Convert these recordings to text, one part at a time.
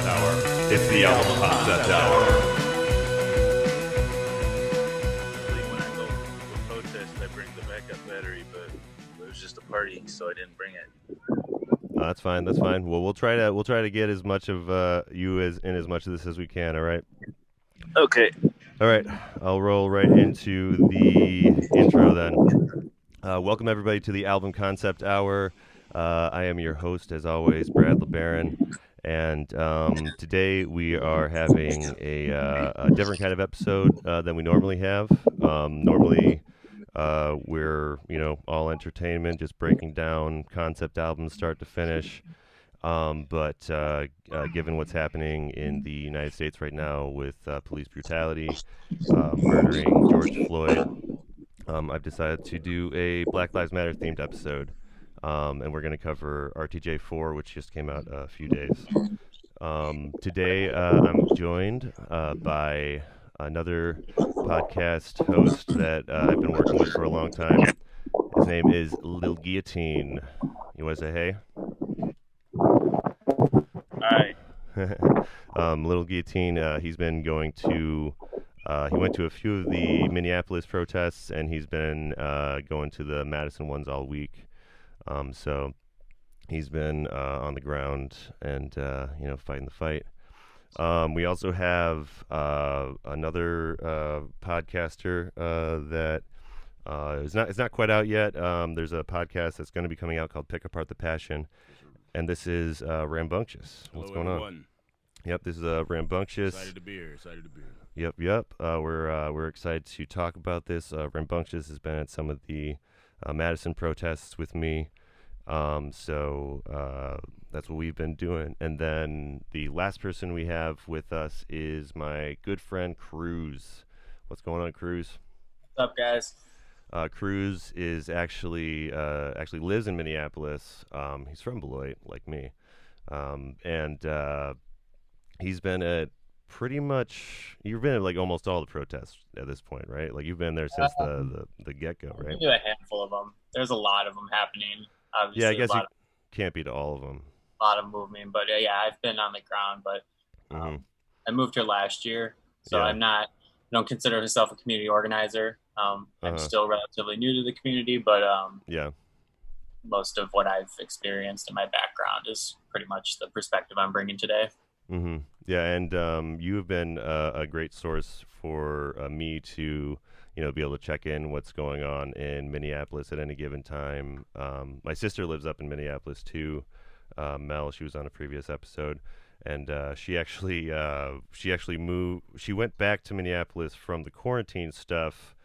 Hour. It's the Album Concept Hour. When I go to a protest, I bring the backup battery, but it was just a party, so I didn't bring it. That's fine. That's fine. Well, we'll try to get as much of you as much of this as we can. All right. Okay. All right. I'll roll right into the intro then. Welcome everybody to the Album Concept Hour. I am your host, as always, Brad LeBaron, and today we are having a different kind of episode than we normally have. Normally, we're all entertainment, just breaking down concept albums start to finish. But given what's happening in the United States right now with police brutality, murdering George Floyd, I've decided to do a Black Lives Matter themed episode. And we're going to cover RTJ4, which just came out a few days. Today, I'm joined by another podcast host that I've been working with for a long time. His name is Lil Guillotine. You want to say hey? Hi. Lil Guillotine, he's been going to... he went to a few of the Minneapolis protests, and he's been going to the Madison ones all week. So he's been on the ground and fighting the fight. We also have another podcaster that it's not quite out yet. There's a podcast that's going to be coming out called Pick Apart the Passion, and this is RamBunxious. What's going on? Yep, this is RamBunxious. Excited to be here. Yep. We're excited to talk about this. RamBunxious has been at some of the Madison protests with me. So that's what we've been doing. And then the last person we have with us is my good friend Cruz. What's going on, Cruz? What's up, guys? Cruz is actually lives in Minneapolis. He's from Beloit, like me. And he's been at you've been at like almost all the protests at this point, right? Like you've been there since the get-go, right? A handful of them. There's a lot of them happening. Obviously, yeah, I guess you can't be to all of them. A lot of movement, but yeah, I've been on the ground, but I moved here last year, so I don't consider myself a community organizer. I'm still relatively new to the community, but most of what I've experienced in my background is pretty much the perspective I'm bringing today. Mm-hmm. Yeah, and you have been a great source for me to, be able to check in what's going on in Minneapolis at any given time. My sister lives up in Minneapolis too. Mel, she was on a previous episode, and she actually moved. She went back to Minneapolis from the quarantine stuff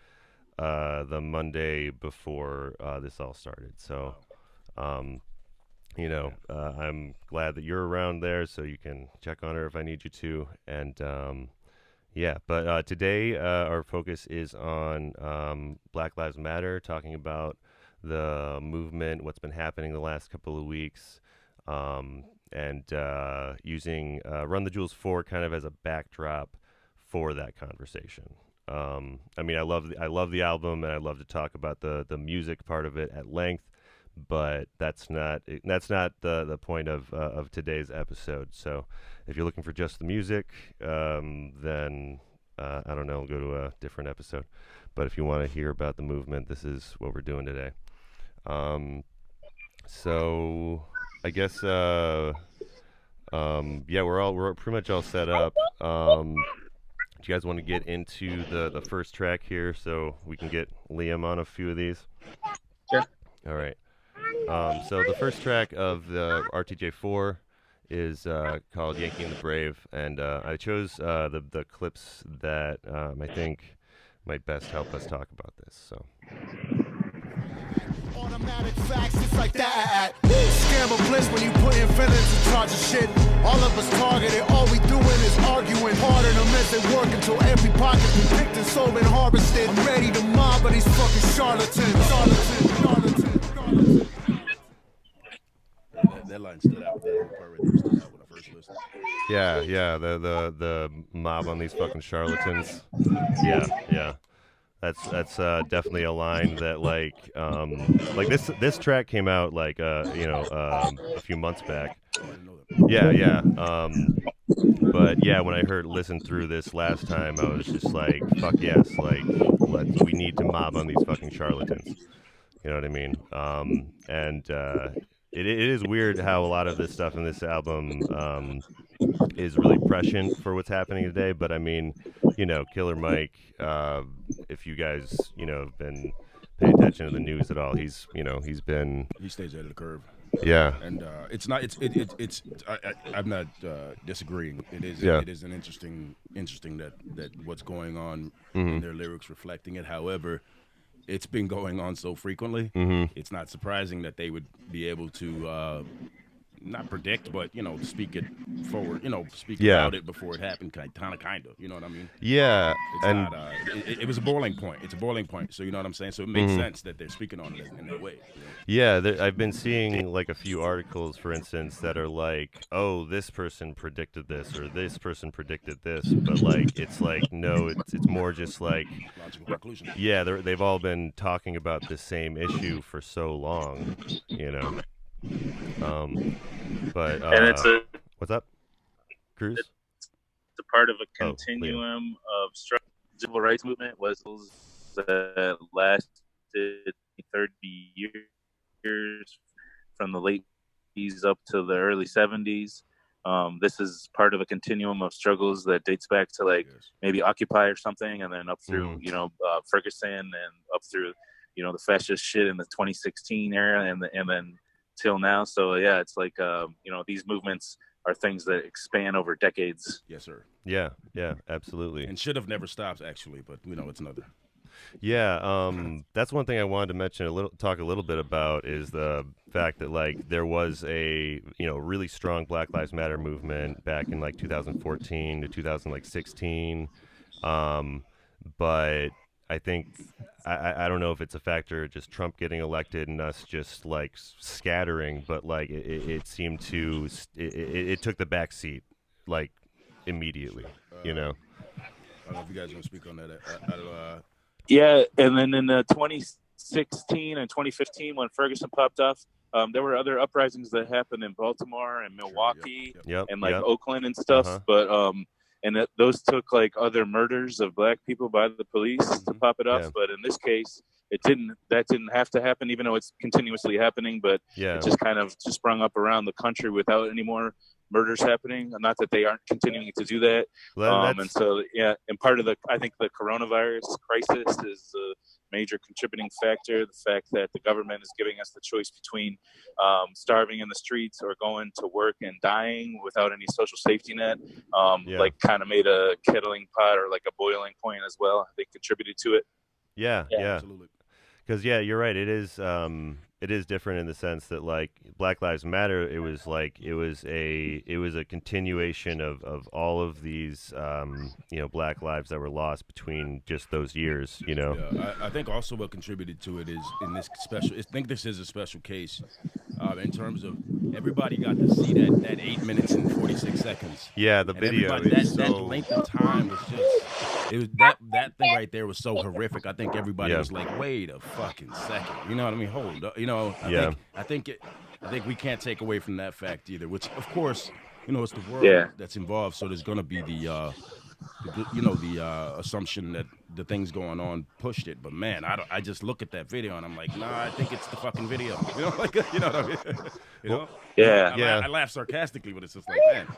the Monday before this all started. So. I'm glad that you're around there so you can check on her if I need you to. And, but today our focus is on Black Lives Matter, talking about the movement, what's been happening the last couple of weeks, and using Run the Jewels 4 kind of as a backdrop for that conversation. I love the album, and I love to talk about the music part of it at length. But that's not the point of today's episode. So if you're looking for just the music, then I don't know, go to a different episode. But if you want to hear about the movement, this is what we're doing today. So I guess we're pretty much all set up. Do you guys want to get into the first track here so we can get Liam on a few of these? Sure. All right. So the first track of the RTJ4 is called Yankee and the Brave, and I chose the clips that I think might best help us talk about this. So. Automatic facts, it's like that. Scam of bliss when you put in feelings in charge of shit. All of us targeted, all we doing is arguing. Pardon them as they work until every pocket we picked and sold and harvested. I'm ready to mob of these fucking charlatans. That line stood out. That part right there stood out when I first listened. Yeah, the mob on these fucking charlatans. Yeah. That's definitely a line that like this track came out like a few months back. Yeah. But yeah, when I listened through this last time, I was just like, fuck yes, like we need to mob on these fucking charlatans. You know what I mean? And it is weird how a lot of this stuff in this album is really prescient for what's happening today. But I mean, Killer Mike, if you guys, have been paying attention to the news at all, he stays ahead of the curve. Yeah, and it's I'm not disagreeing. It is an interesting that what's going on in their lyrics reflecting it. However, it's been going on so frequently. It's not surprising that they would be able to not predict, but speak it forward. Speak about it before it happened. Kind of. You know what I mean? Yeah, it's and not, it was a boiling point. It's a boiling point. So you know what I'm saying. So it makes sense that they're speaking on it in that way. Yeah, I've been seeing like a few articles, for instance, that are like, "Oh, this person predicted this," or "This person predicted this," but like it's like no, it's more just like, yeah, they've all been talking about the same issue for so long, But and it's what's up, Cruz? It's a part of a continuum of struggle. The civil rights movement was that lasted 30 years from the late 80s up to the early 70s. This is part of a continuum of struggles that dates back to maybe Occupy or something, and then up through Ferguson and up through the fascist shit in the 2016 era, and then till now. So yeah, it's like these movements are things that expand over decades. Yes, sir. Yeah, absolutely. And should have never stopped, actually, but it's another. Yeah, that's one thing I wanted to mention talk a little bit about is the fact that there was a really strong Black Lives Matter movement back in 2014 to 2016, but I think I don't know if it's a factor of just Trump getting elected and us just scattering, but it seemed to it took the back seat immediately. I don't know if you guys want to speak on that. Yeah, and then in 2016 and 2015 when Ferguson popped off, there were other uprisings that happened in Baltimore and Milwaukee and Oakland and stuff, but those took other murders of black people by the police to pop it off. But in this case, that didn't have to happen, even though it's continuously happening. But it just kind of just sprung up around the country without any more murders happening. Not that they aren't continuing to do that. And so, and part of I think the coronavirus crisis is a major contributing factor. The fact that the government is giving us the choice between starving in the streets or going to work and dying without any social safety net, kind of made a kettling pot or a boiling point as well. I think contributed to it. Yeah, absolutely. Because you're right. It is different in the sense that Black Lives Matter. It was a continuation of all of these Black lives that were lost between just those years. Yeah, I think also what contributed to it is in this special. I think this is a special case in terms of everybody got to see that 8 minutes and 46 seconds. Yeah, the video. That length of time was just. It was that thing right there was so horrific. I think everybody was like, "Wait a fucking second." You know what I mean? Hold up. I think we can't take away from that fact either. Which, of course, it's the world that's involved. So there's gonna be the assumption that the things going on pushed it. But man, I just look at that video and I'm like, nah, I think it's the fucking video. You know what I mean? I laugh sarcastically, but it's just like, man.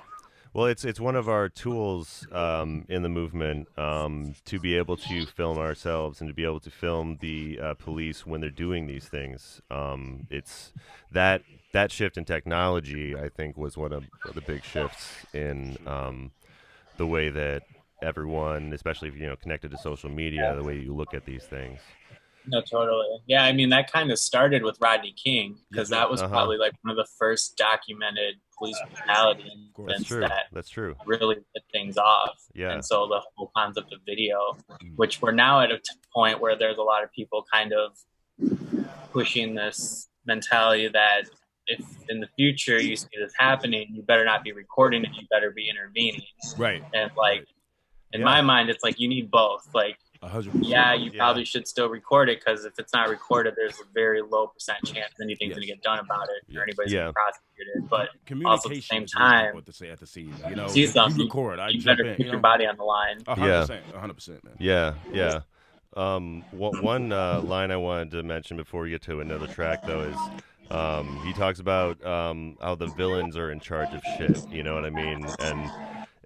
Well, it's one of our tools in the movement to be able to film ourselves and to be able to film the police when they're doing these things. It's that shift in technology, I think, was one of the big shifts in the way that everyone, especially if connected to social media, the way you look at these things. No, totally. Yeah, I mean, that kind of started with Rodney King because that was probably one of the first documented police brutality incidents that's true. Really hit things off. Yeah. And so the whole concept of video, which we're now at a point where there's a lot of people kind of pushing this mentality that if in the future you see this happening, you better not be recording it, you better be intervening. Right. And in my mind, it's you need both. 100%. Yeah, you probably should still record it, because if it's not recorded, there's a very low % chance anything's going to get done about it or anybody's going to prosecute it. But also at the same time, what to say at the scene. See something, you record, I you jump better in. keep your body on the line. 100%, man. Yeah. One line I wanted to mention before we get to another track, though, is he talks about how the villains are in charge of shit. You know what I mean? And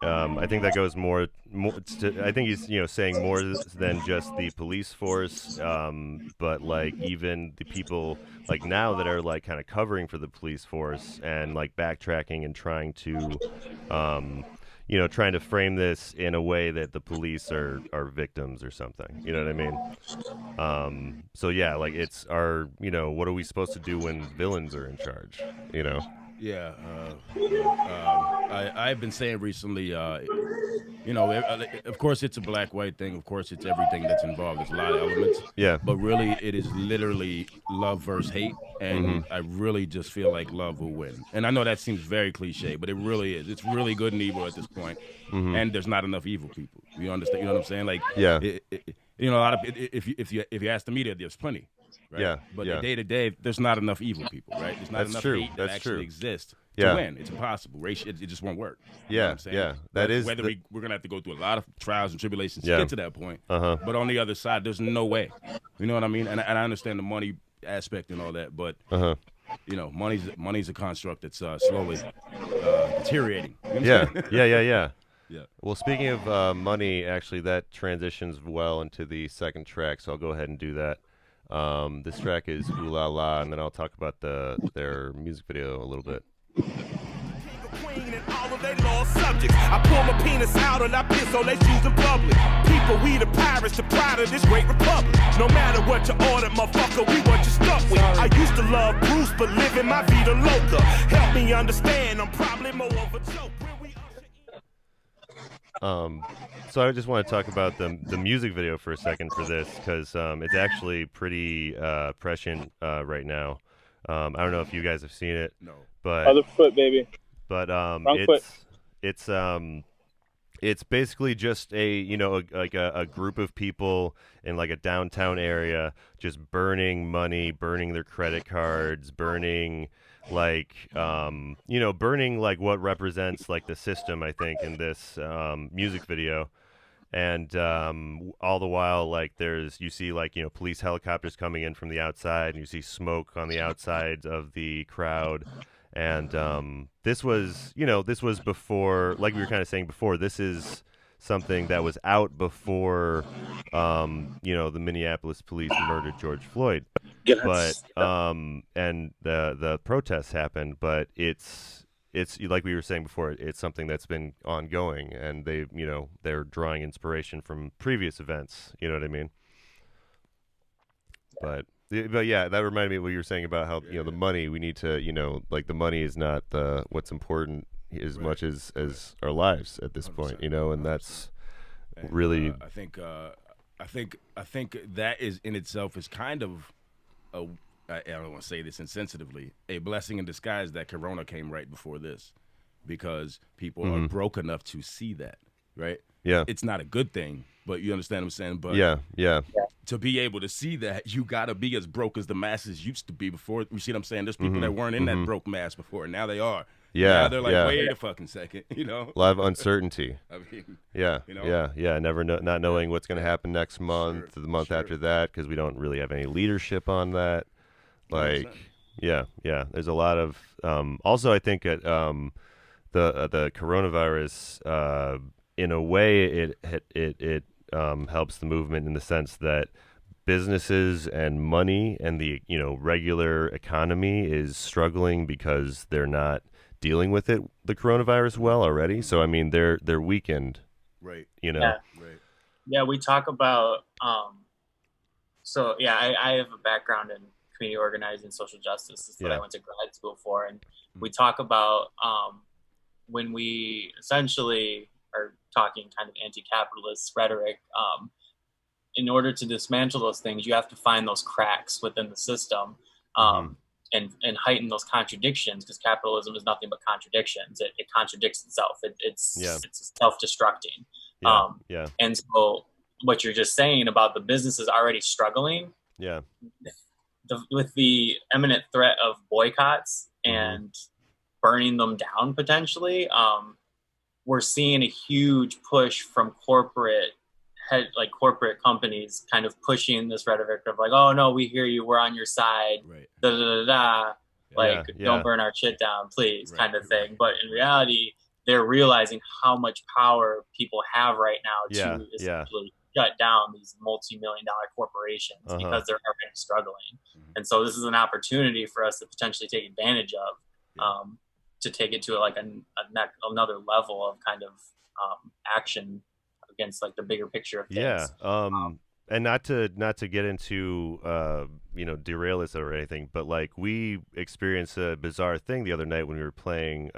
I think that goes more I think he's saying more than just the police force, but like even the people like now that are like kind of covering for the police force and like backtracking and trying to trying to frame this in a way that the police are victims or something. You know what I mean? So yeah, like it's our what are we supposed to do when villains are in charge? Yeah, I've been saying recently, of course it's a black-white thing. Of course it's everything that's involved. There's a lot of elements. Yeah. But really, it is literally love versus hate, and I really just feel like love will win. And I know that seems very cliche, but it really is. It's really good and evil at this point, and there's not enough evil people. You understand? You know what I'm saying? Like, yeah. A lot of if you ask the media, there's plenty. Right? Yeah, but day to day, there's not enough evil people, right? There's not enough hate that actually exists to win. It's impossible. Race, it just won't work. You know what I'm saying? That is whether we're gonna have to go through a lot of trials and tribulations to get to that point. But on the other side, there's no way. You know what I mean? And I understand the money aspect and all that, but money's a construct that's slowly deteriorating. You know what I'm saying? Yeah. Well, speaking of money, actually, that transitions well into the second track, so I'll go ahead and do that. This track is Ooh La La, and then I'll talk about their music video a little bit. I pull my penis out and I piss on their shoes in public. People, we the pirates, the pride of this great republic. No matter what you order, motherfucker, we what you stuck with. I used to love Bruce, but living my vida loca. Help me understand, I'm probably more of a joke. So I just want to talk about the music video for a second for this, because it's actually pretty prescient right now. I don't know if you guys have seen it. No. But other foot, baby. But foot. It's basically just a group of people in like a downtown area just burning money, burning their credit cards, burning burning like what represents like the system, I think, in this music video. And all the while, like you see like police helicopters coming in from the outside, and you see smoke on the outside of the crowd. And this was before, like we were kind of saying before, this is something that was out before the Minneapolis police murdered George Floyd. But and the protests happened, but it's like we were saying before, it's something that's been ongoing, and they're drawing inspiration from previous events. You know what I mean? But yeah, that reminded me of what you were saying about how the money, we need to the money is not what's important as much as our lives at this point, and that's really I think that is in itself is kind of I don't want to say this insensitively, a blessing in disguise that Corona came right before this, because people are broke enough to see that, right? Yeah. It's not a good thing, but you understand what I'm saying? But yeah. To be able to see that, you got to be as broke as the masses used to be before. You see what I'm saying? There's people that weren't in that broke mass before, and now they are. Yeah. Now they're like, wait a fucking second, A lot of uncertainty. I mean, not knowing what's going to happen next month, the month after that, because we don't really have any leadership on that. Like, 100%. Yeah. There's a lot of also, I think the coronavirus, in a way, it helps the movement in the sense that businesses and money and the regular economy is struggling because they're not dealing with the coronavirus well already. So I mean, they're weakened, right? Right. Yeah, we talk about. I have a background in community organizing, social justice. This is what I went to grad school for, and we talk about when we essentially are talking kind of anti-capitalist rhetoric. In order to dismantle those things, you have to find those cracks within the system and heighten those contradictions, because capitalism is nothing but contradictions. It contradicts itself. It's self-destructing. And so, what you're just saying about the businesses already struggling. Yeah. With the imminent threat of boycotts and burning them down potentially, we're seeing a huge push from corporate companies kind of pushing this rhetoric of like, oh no, we hear you, we're on your side, right. Da, da, da, da. Like, don't burn our shit down, please, kind of thing. But in reality, they're realizing how much power people have right now to essentially shut down these multi-million-dollar corporations because they're already struggling. And so this is an opportunity for us to potentially take advantage of, to take it to like another level of kind of action against like the bigger picture of things. And not to get into derail this or anything, but like we experienced a bizarre thing the other night when we were playing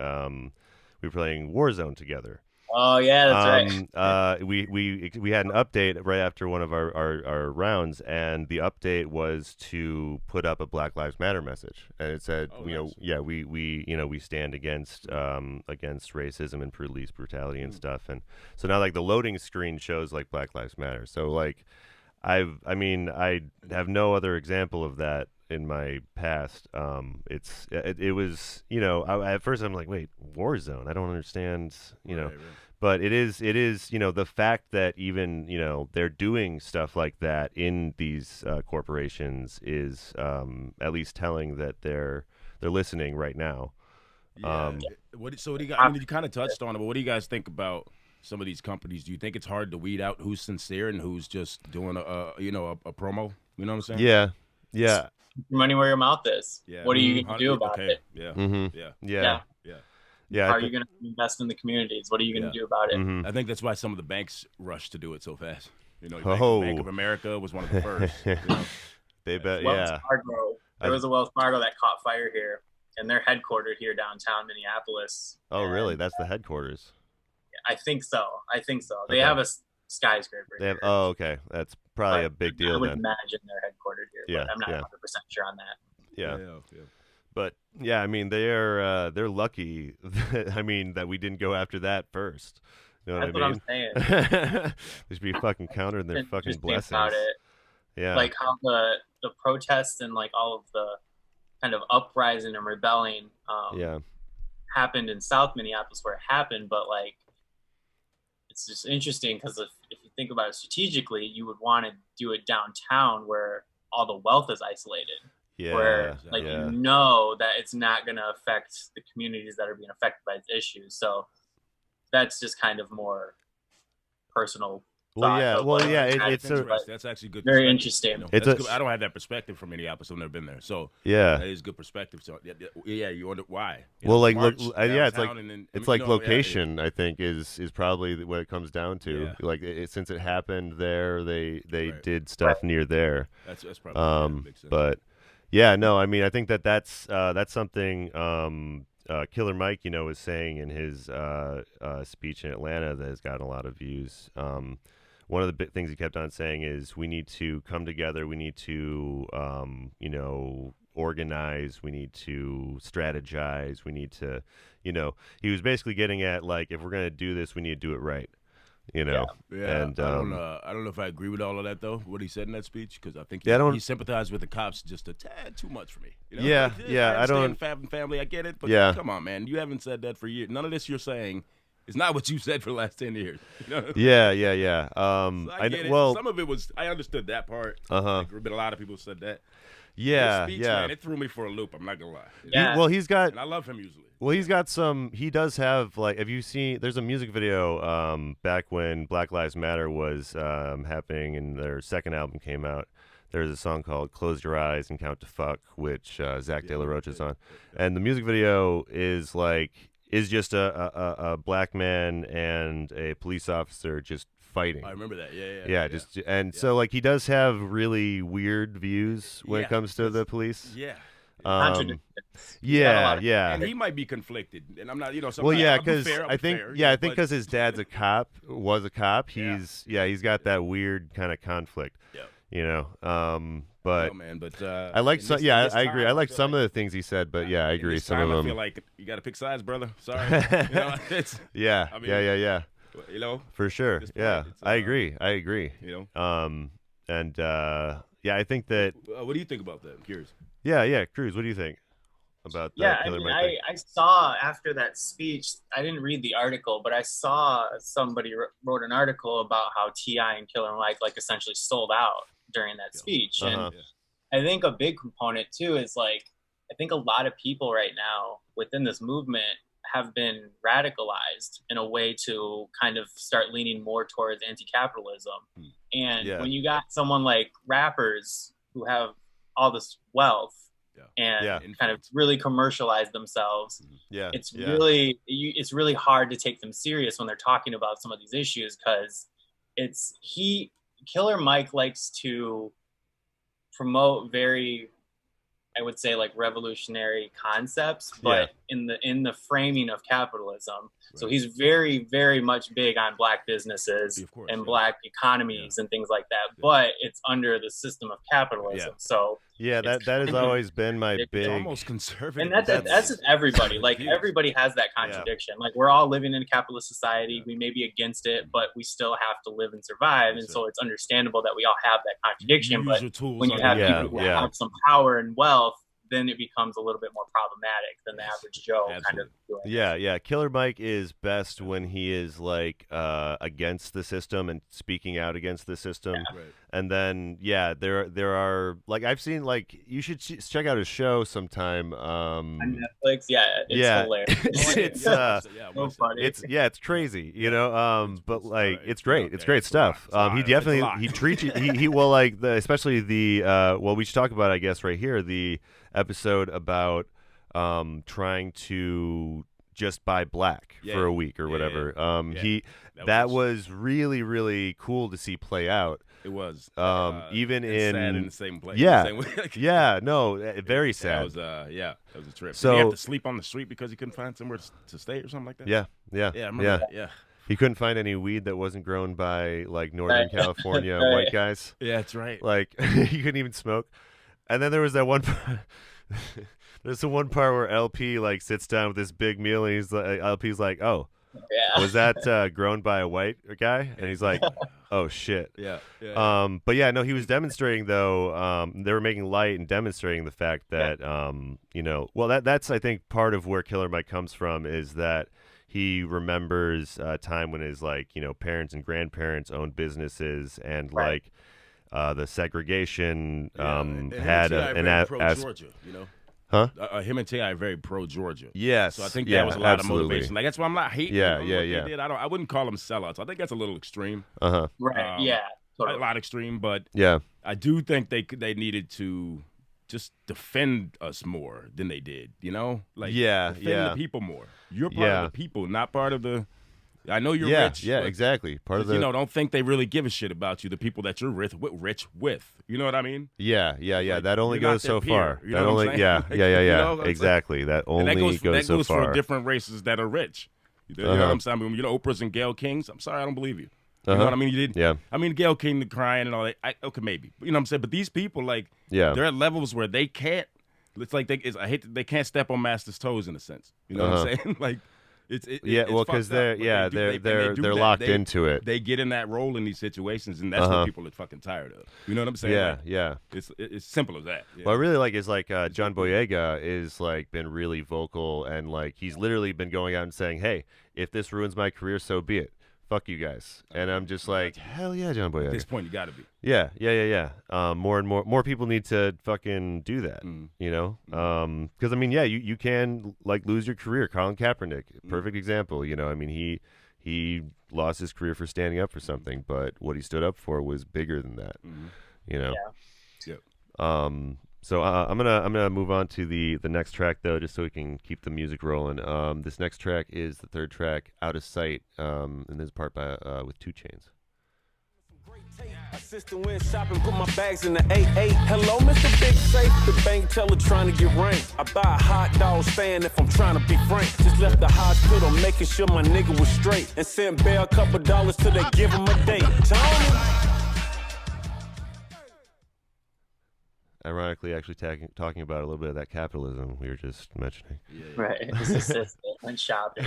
Warzone together. Oh yeah, that's right. We had an update right after one of our rounds, and the update was to put up a Black Lives Matter message, and it said, we stand against racism and police brutality and stuff, and so now like the loading screen shows like Black Lives Matter. So like, I have no other example of that in my past. It was at first I'm like, wait, Warzone, I don't understand, right. But it is the fact that even they're doing stuff like that in these corporations is at least telling that they're listening right now. What do you guys, I mean, you kind of touched on it, but what do you guys think about some of these companies? Do you think it's hard to weed out who's sincere and who's just doing a promo? You know what I'm saying? Yeah. Money where your mouth is. Yeah. What are you going to do about it? Yeah. How are you going to invest in the communities? What are you going to do about it? I think that's why some of the banks rushed to do it so fast. Bank of America was one of the first. They bet. Wells Fargo. There was a Wells Fargo that caught fire here, and they're headquartered here downtown Minneapolis. Oh, really? That's the headquarters. I think so. They have a skyscraper. They have. Oh, okay. That's probably a big deal. I would then. imagine they're headquartered here, but I'm not 100% sure on that. Yeah. But yeah, I mean they're lucky that we didn't go after that first. You know That's what I mean? I'm saying. They should be fucking countering their fucking blessings. About it. Yeah. Like how the protests and like all of the kind of uprising and rebelling happened in South Minneapolis where it happened, but like it's just interesting because if you think about it strategically, you would want to do it downtown where all the wealth is isolated. Yeah, where that it's not going to affect the communities that are being affected by its issues. So that's just kind of more personal. That's actually good. Very interesting. Good. I don't have that perspective from Minneapolis. I've never been there, so that is good perspective. So you wonder why. It's like location. I think is probably what it comes down to. Yeah. Like since it happened there, they did stuff near there. That's probably makes sense. But. Yeah, no, I mean, I think that's something Killer Mike, was saying in his speech in Atlanta that has gotten a lot of views. One of the big things he kept on saying is we need to come together, we need to, organize, we need to strategize, we need to, he was basically getting at, like, if we're going to do this, we need to do it right. And I don't know if I agree with all of that though. What he said in that speech, because I think he sympathized with the cops just a tad too much for me. I don't. Family, I get it, but come on, man, you haven't said that for years. None of this you're saying is not what you said for the last 10 years. Yeah. So I get it. Some of it was I understood that part. But a lot of people said that. Yeah, speech, man, it threw me for a loop. I'm not gonna lie. Yeah. He's got. And I love him usually. Well, he's got some. He does have like. Have you seen? There's a music video. Back when Black Lives Matter was happening, and their second album came out. There's a song called "Close Your Eyes and Count to Fuck," which Zach De La Rocha is on, and the music video is just a black man and a police officer just fighting. I remember that. So like he does have really weird views when it comes to the police. Yeah. And he might be conflicted, and I'm not. Because I think because his dad's was a cop. He's got that weird kind of conflict. But I like some. Yeah, I agree. I like some of the things he said, but I agree. Some of them. I feel like you got to pick sides, brother. Sorry. Yeah. You know, for sure. Yeah, I agree. You know, and yeah, I think that. What do you think about that? I'm curious. Yeah, Cruz, what do you think about that? I saw after that speech, I didn't read the article, but I saw somebody wrote an article about how T.I. and Killer Mike like essentially sold out during that speech. And I think a big component too is like, I think a lot of people right now within this movement have been radicalized in a way to kind of start leaning more towards anti-capitalism. And when you got someone like rappers who have all this wealth and kind of really commercialize themselves, it's really hard to take them serious when they're talking about some of these issues, because Killer Mike likes to promote very, I would say, like revolutionary concepts, but in the framing of capitalism. So he's very, very much big on black businesses and black economies and things like that. But it's under the system of capitalism. So that has always been my big. It's almost conservative. And that's just everybody. Like everybody has that contradiction. Like we're all living in a capitalist society. We may be against it, but we still have to live and survive. And so it's understandable that we all have that contradiction. But when you have people who have some power and wealth, then it becomes a little bit more problematic than the average Joe kind of doing. Yeah. Killer Mike is best when he is like against the system and speaking out against the system. And then there are like I've seen, like, you should check out his show sometime on Netflix. It's hilarious. It's crazy, you know, but like it's great. It's great stuff. He definitely he treats you he will like especially the we should talk about, I guess, right here, the episode about trying to just buy black for a week or whatever. That was really, really cool to see play out. It was even sad in the same place. Very sad. That was that was a trip. So did he have to sleep on the street because he couldn't find somewhere to stay or something like that? Yeah, I remember that. Yeah. He couldn't find any weed that wasn't grown by like Northern California white guys. Yeah, that's right. Like he couldn't even smoke. And then there was that one part. There's the one part where LP like sits down with this big meal, and he's like, LP's like, "Oh, was that grown by a white guy?" And he's like, "Oh shit." But yeah, no, he was demonstrating though. They were making light and demonstrating the fact that that's I think part of where Killer Mike comes from, is that he remembers a time when his parents and grandparents owned businesses, and like the segregation had an Georgia, you know. Huh? Him and T.I. are very pro-Georgia. Yes. So I think that was a lot of absolutely. motivation. Like, that's why I'm not hating them. They did. I wouldn't call them sellouts. I think that's a little extreme. Totally. A lot extreme, but I do think they needed to just defend us more than they did, you know? Like, defend the people more. You're part of the people, not part of the... I know you're rich. Yeah, exactly. Part of the... don't think they really give a shit about you, the people that you're rich with. You know what I mean? Yeah. Like, that only goes so far. You know what I'm saying? You know, exactly. That only goes so far. That goes for different races that are rich. You know what I'm saying? I mean, Oprah's and Gayle King's. I'm sorry, I don't believe you. You know what I mean? You didn't. Yeah. I mean, Gayle King, the crying and all that. Okay, maybe. You know what I'm saying? But these people, like, they're at levels where they can't. It's like they can't step on master's toes in a sense. You know what I'm saying? Like. Because they're locked into it. They get in that role in these situations, and that's what people are fucking tired of. You know what I'm saying? It's simple as that. What I really like is like John Boyega is like been really vocal, and like he's literally been going out and saying, "Hey, if this ruins my career, so be it. Fuck you guys." And I'm just like, hell yeah, John Boyega. At this point, you got to be. Yeah. More and more people need to fucking do that. You know, because I mean, you can like lose your career. Colin Kaepernick, perfect example. You know, I mean, he lost his career for standing up for something, but what he stood up for was bigger than that. You know. So I'm gonna move on to the next track though, just so we can keep the music rolling. This next track is the third track, "Out of Sight," and this is part by with 2 Chainz. Assistant went shopping, put my bags in the 8-8. Hello, Mr. Big Safe, the bank teller trying to get ranked. I buy a hot dog stand if I'm trying to be frank. Just left the hospital, making sure my nigga was straight, and sent Bear a couple dollars till they give him a date. Tony. Ironically, actually talking about a little bit of that capitalism we were just mentioning. Right. It's a system. went shopping.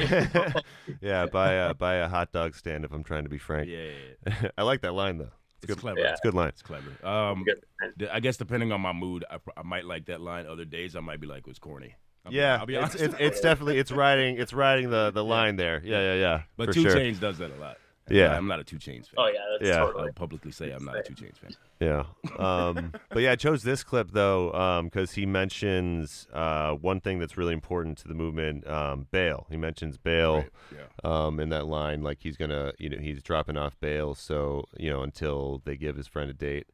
Yeah, buy a hot dog stand if I'm trying to be frank. Yeah. I like that line though. It's clever. It's a good line. It's clever. I guess depending on my mood, I might like that line. Other days, I might be like, it's corny. I'll be honest. It's definitely it's riding the line there. Yeah. But 2 Chainz does that a lot. Yeah, I'm not a 2 Chainz fan. Oh yeah, that's totally. I'll publicly say I'm not a 2 Chainz fan. Yeah. But yeah, I chose this clip though because he mentions one thing that's really important to the movement, bail. He mentions bail in that line, like he's gonna, he's dropping off bail, so until they give his friend a date.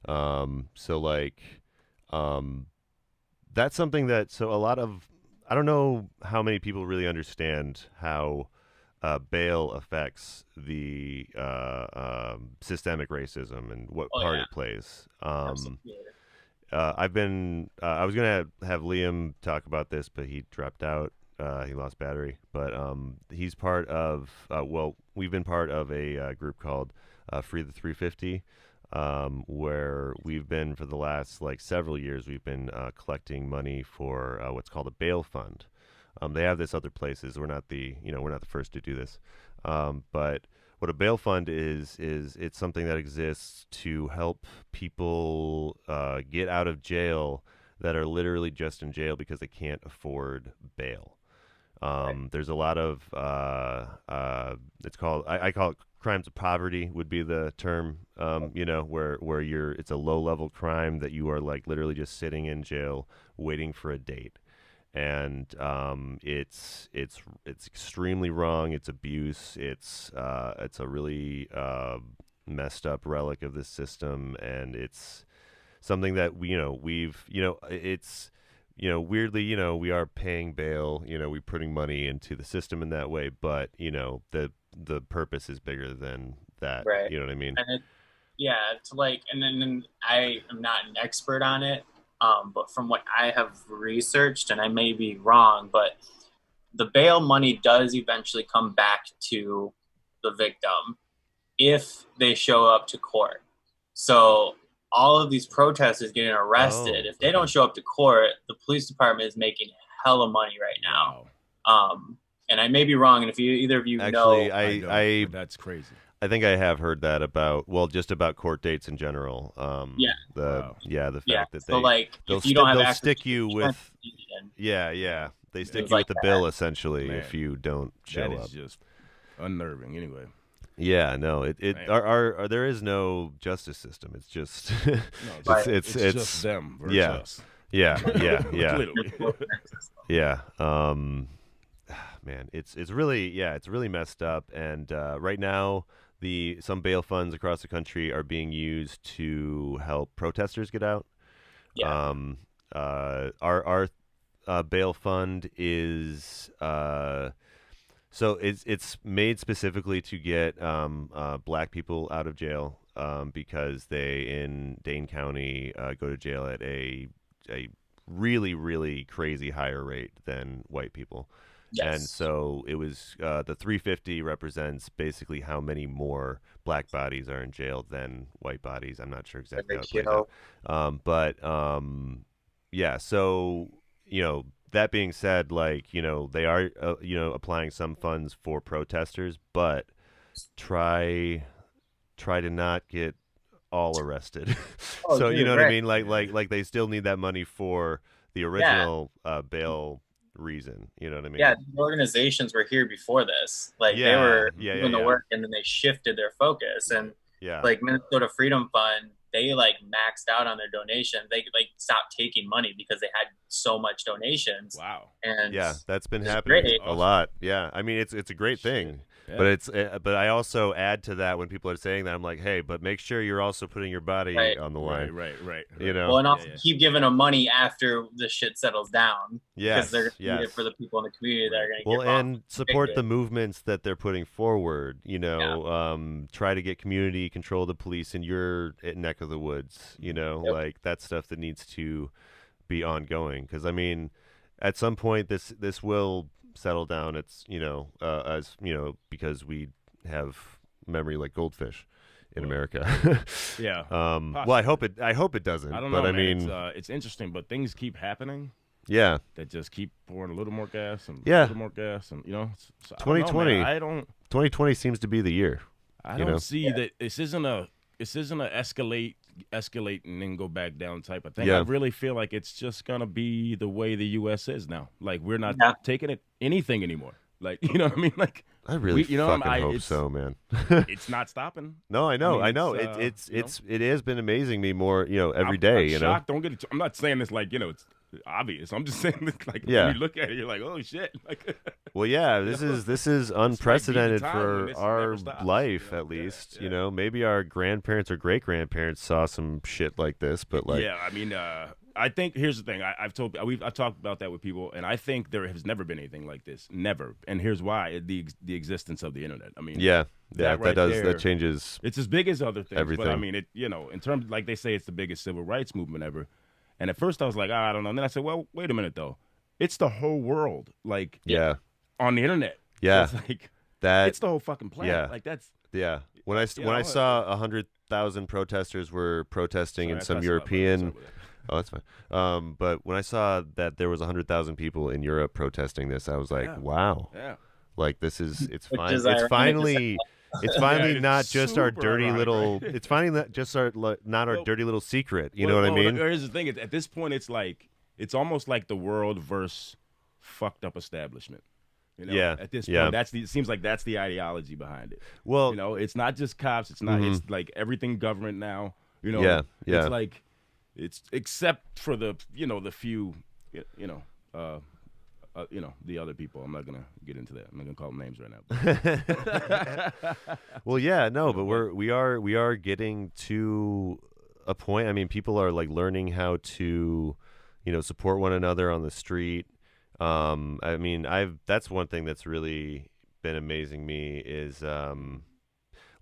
So like, that's something that a lot of, I don't know how many people really understand how bail affects the systemic racism and what part it plays. I was gonna have Liam talk about this, but he dropped out. He lost battery. But he's part of. We've been part of a group called Free the 350, where we've been for the last several years. We've been collecting money for what's called a bail fund. They have this other places. We're not the first to do this. But what a bail fund is it's something that exists to help people get out of jail that are literally just in jail because they can't afford bail. There's a lot of it's called I call it crimes of poverty would be the term. Where it's a low level crime that you are literally just sitting in jail waiting for a date. And it's extremely wrong. It's abuse. It's a really messed up relic of this system, and it's something that it's weirdly we are paying bail. We're putting money into the system in that way, but the purpose is bigger than that. Right. You know what I mean? And it's and then I am not an expert on it. But from what I have researched, and I may be wrong, but the bail money does eventually come back to the victim if they show up to court. So all of these protesters getting arrested, if they don't show up to court, the police department is making hella money right now. Wow. And I may be wrong, and if either of you know, that's crazy. I think I have heard that about court dates in general. The fact that they'll stick you with they stick you with the bill essentially if you don't show up. That is just unnerving. Anyway. Yeah, no, there is no justice system. It's just it's just them versus us. Yeah. Literally. Yeah. Man, it's really messed up, and right now some bail funds across the country are being used to help protesters get out. Yeah. Our bail fund is so it's made specifically to get black people out of jail because they in Dane County go to jail at a really, really crazy higher rate than white people. Yes. And so it was the 350 represents basically how many more black bodies are in jail than white bodies. I'm not sure exactly how it plays out. But so that being said, they are applying some funds for protesters, but try to not get all arrested. So you know what I mean? Like they still need that money for the original bail reason, you know what I mean? Yeah, the organizations were here before this. They were doing the work, and then they shifted their focus. And Minnesota Freedom Fund, they maxed out on their donations. They stopped taking money because they had so much donations. Wow. And that's been happening a lot. Yeah, I mean it's a great thing. Yeah. But I also add to that when people are saying that, I'm like, hey, but make sure you're also putting your body on the line. Right. Well, and also keep giving them money after the shit settles down. Because they're going to need it for the people in the community that are going to get and support the movements that they're putting forward. Try to get community control of the police in your neck of the woods. That stuff that needs to be ongoing. Because I mean, at some point this will settle down. It's because we have memory like goldfish in America. Yeah. Well, I hope it doesn't. I don't know. But man. I mean, it's interesting, but things keep happening. Yeah. That just keep pouring a little more gas and a little more gas, and 2020. 2020 seems to be the year. I don't see that this isn't a escalate and then go back down type of thing. I really feel like it's just gonna be the way the U.S. is now. Like we're not taking it anything anymore. Like you know what I mean? Like I really fucking hope so, man. It's not stopping. No, I know. It has been amazing me more, every day. I'm shocked. Don't get it. I'm not saying this like it's obvious. I'm just saying this like when you look at it, you're like, oh shit. Like, well, yeah, this is unprecedented for our life, at least. Yeah. Maybe our grandparents or great grandparents saw some shit like this, but like, yeah, I mean, I think here's the thing. I've talked about that with people, and I think there has never been anything like this, never. And here's why: the existence of the internet. I mean, that changes. It's as big as other things, everything. But I mean, in terms like they say, it's the biggest civil rights movement ever. And at first I was like, I don't know. And then I said, well, wait a minute though, it's the whole world, like on the internet. Yeah, so it's like that. It's the whole fucking planet. Yeah, like that's. Yeah, when I saw 100,000 protesters were protesting in some European. Oh, that's fine. But when I saw that there was 100,000 people in Europe protesting this, I was like, wow. Yeah. Like it's fine. It's finally not just our dirty little. Right? It's finally not just our dirty little secret. You know what I mean? Here's the thing. At this point, it's almost like the world versus fucked up establishment. Yeah. At this point, it seems like that's the ideology behind it. Well, it's not just cops. It's not. It's like everything government now. Yeah. It's like. It's except for the few the other people. I'm not gonna get into that. I'm not gonna call them names right now. Well, yeah, no, but we are getting to a point. I mean, people are like learning how to, support one another on the street. I mean, that's one thing that's really been amazing me is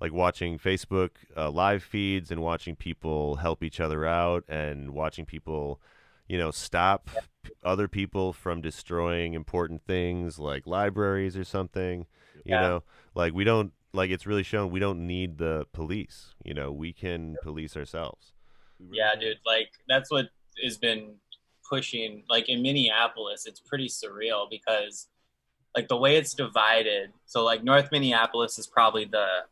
like watching Facebook live feeds and watching people help each other out and watching people, stop other people from destroying important things like libraries or something. Like we don't, like it's really shown we don't need the police. We can police ourselves. Yeah, dude. Like that's what has been pushing. Like in Minneapolis, it's pretty surreal because like the way it's divided. So like North Minneapolis is probably the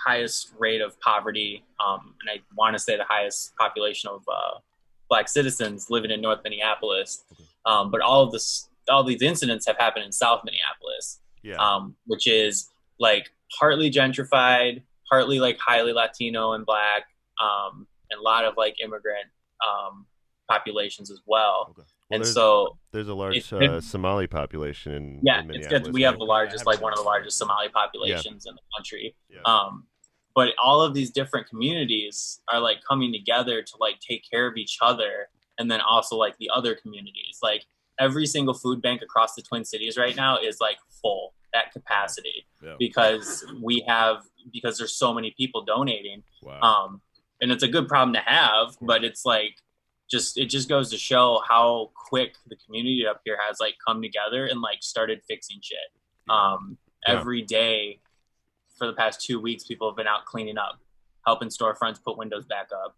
highest rate of poverty, and I want to say the highest population of Black citizens living in North Minneapolis. But all these incidents have happened in South Minneapolis, which is like partly gentrified, partly like highly Latino and Black, and a lot of like immigrant populations as well. Okay. Well, and so there's a large Somali population in Minneapolis. It's good. We have the largest, like one of the largest Somali populations in the country. Yeah. But all of these different communities are like coming together to like take care of each other, and then also like the other communities. Like every single food bank across the Twin Cities right now is like full at capacity because there's so many people donating. Wow. And it's a good problem to have, but it's like it just goes to show how quick the community up here has like come together and like started fixing shit. Every day for the past 2 weeks, people have been out cleaning up, helping storefronts put windows back up,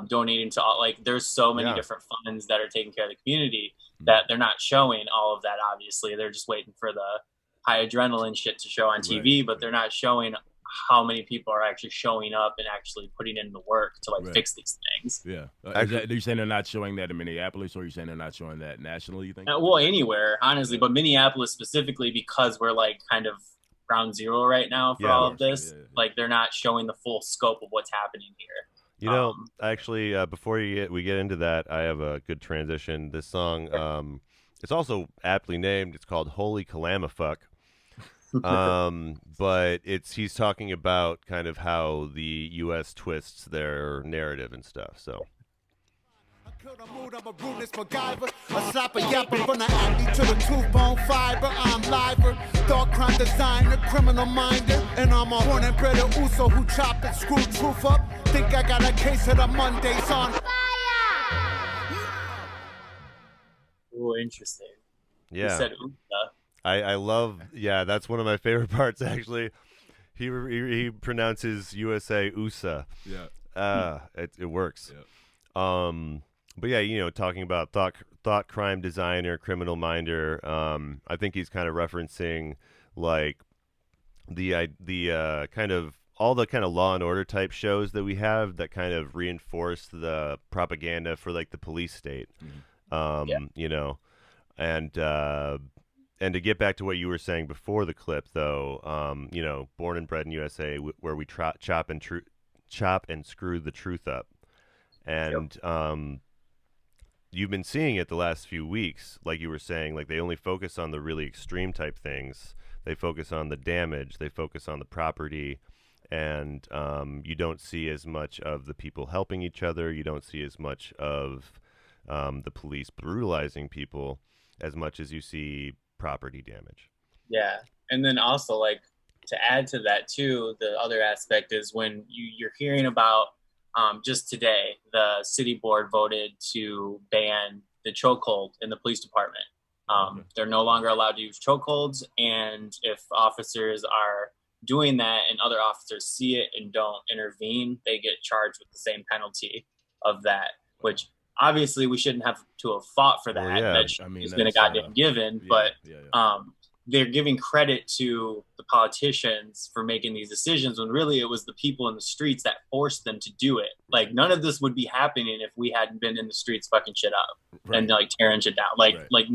donating to all, like there's so many different funds that are taking care of the community that they're not showing all of that. Obviously they're just waiting for the high adrenaline shit to show on TV, but they're not showing how many people are actually showing up and actually putting in the work to like fix these things. Yeah. Are you saying they're not showing that in Minneapolis, or are you saying they're not showing that nationally, you think? Well, anywhere, honestly, but Minneapolis specifically, because we're like kind of ground zero right now for all of this. Like they're not showing the full scope of what's happening here. Actually, before we get into that, I have a good transition. This song, it's also aptly named. It's called "Holy Calamafuck." But he's talking about kind of how the U.S. twists their narrative and stuff. So. I'm a rudeness MacGyver, a slapper yapper from the athlete to the tooth-bone fiber. I'm liver, thought crime designer, criminal minder, and I'm a born and bred Uso who chop and screw truth up. Think I got a case of the Mondays on fire. Oh, interesting. Yeah. You said Usa. I love. Yeah, that's one of my favorite parts actually. He pronounces USA USA. Yeah. It works. Yeah. But yeah, talking about thought crime designer, criminal minder, I think he's kind of referencing like the kind of all the kind of Law and Order type shows that we have that kind of reinforce the propaganda for like the police state. And to get back to what you were saying before the clip, though, born and bred in USA, where we chop and screw the truth up, and you've been seeing it the last few weeks, like you were saying, like they only focus on the really extreme type things. They focus on the damage. They focus on the property. And you don't see as much of the people helping each other. You don't see as much of the police brutalizing people as much as you see property damage. Yeah. And then also, like, to add to that, too, the other aspect is when you're hearing about just today, the city board voted to ban the chokehold in the police department. They're no longer allowed to use chokeholds. And if officers are doing that and other officers see it and don't intervene, they get charged with the same penalty of that, which obviously we shouldn't have to have fought for that. Well, yeah. That has been a goddamn given, but they're giving credit to the politicians for making these decisions when really it was the people in the streets that forced them to do it. Like none of this would be happening if we hadn't been in the streets fucking shit up and like tearing shit down.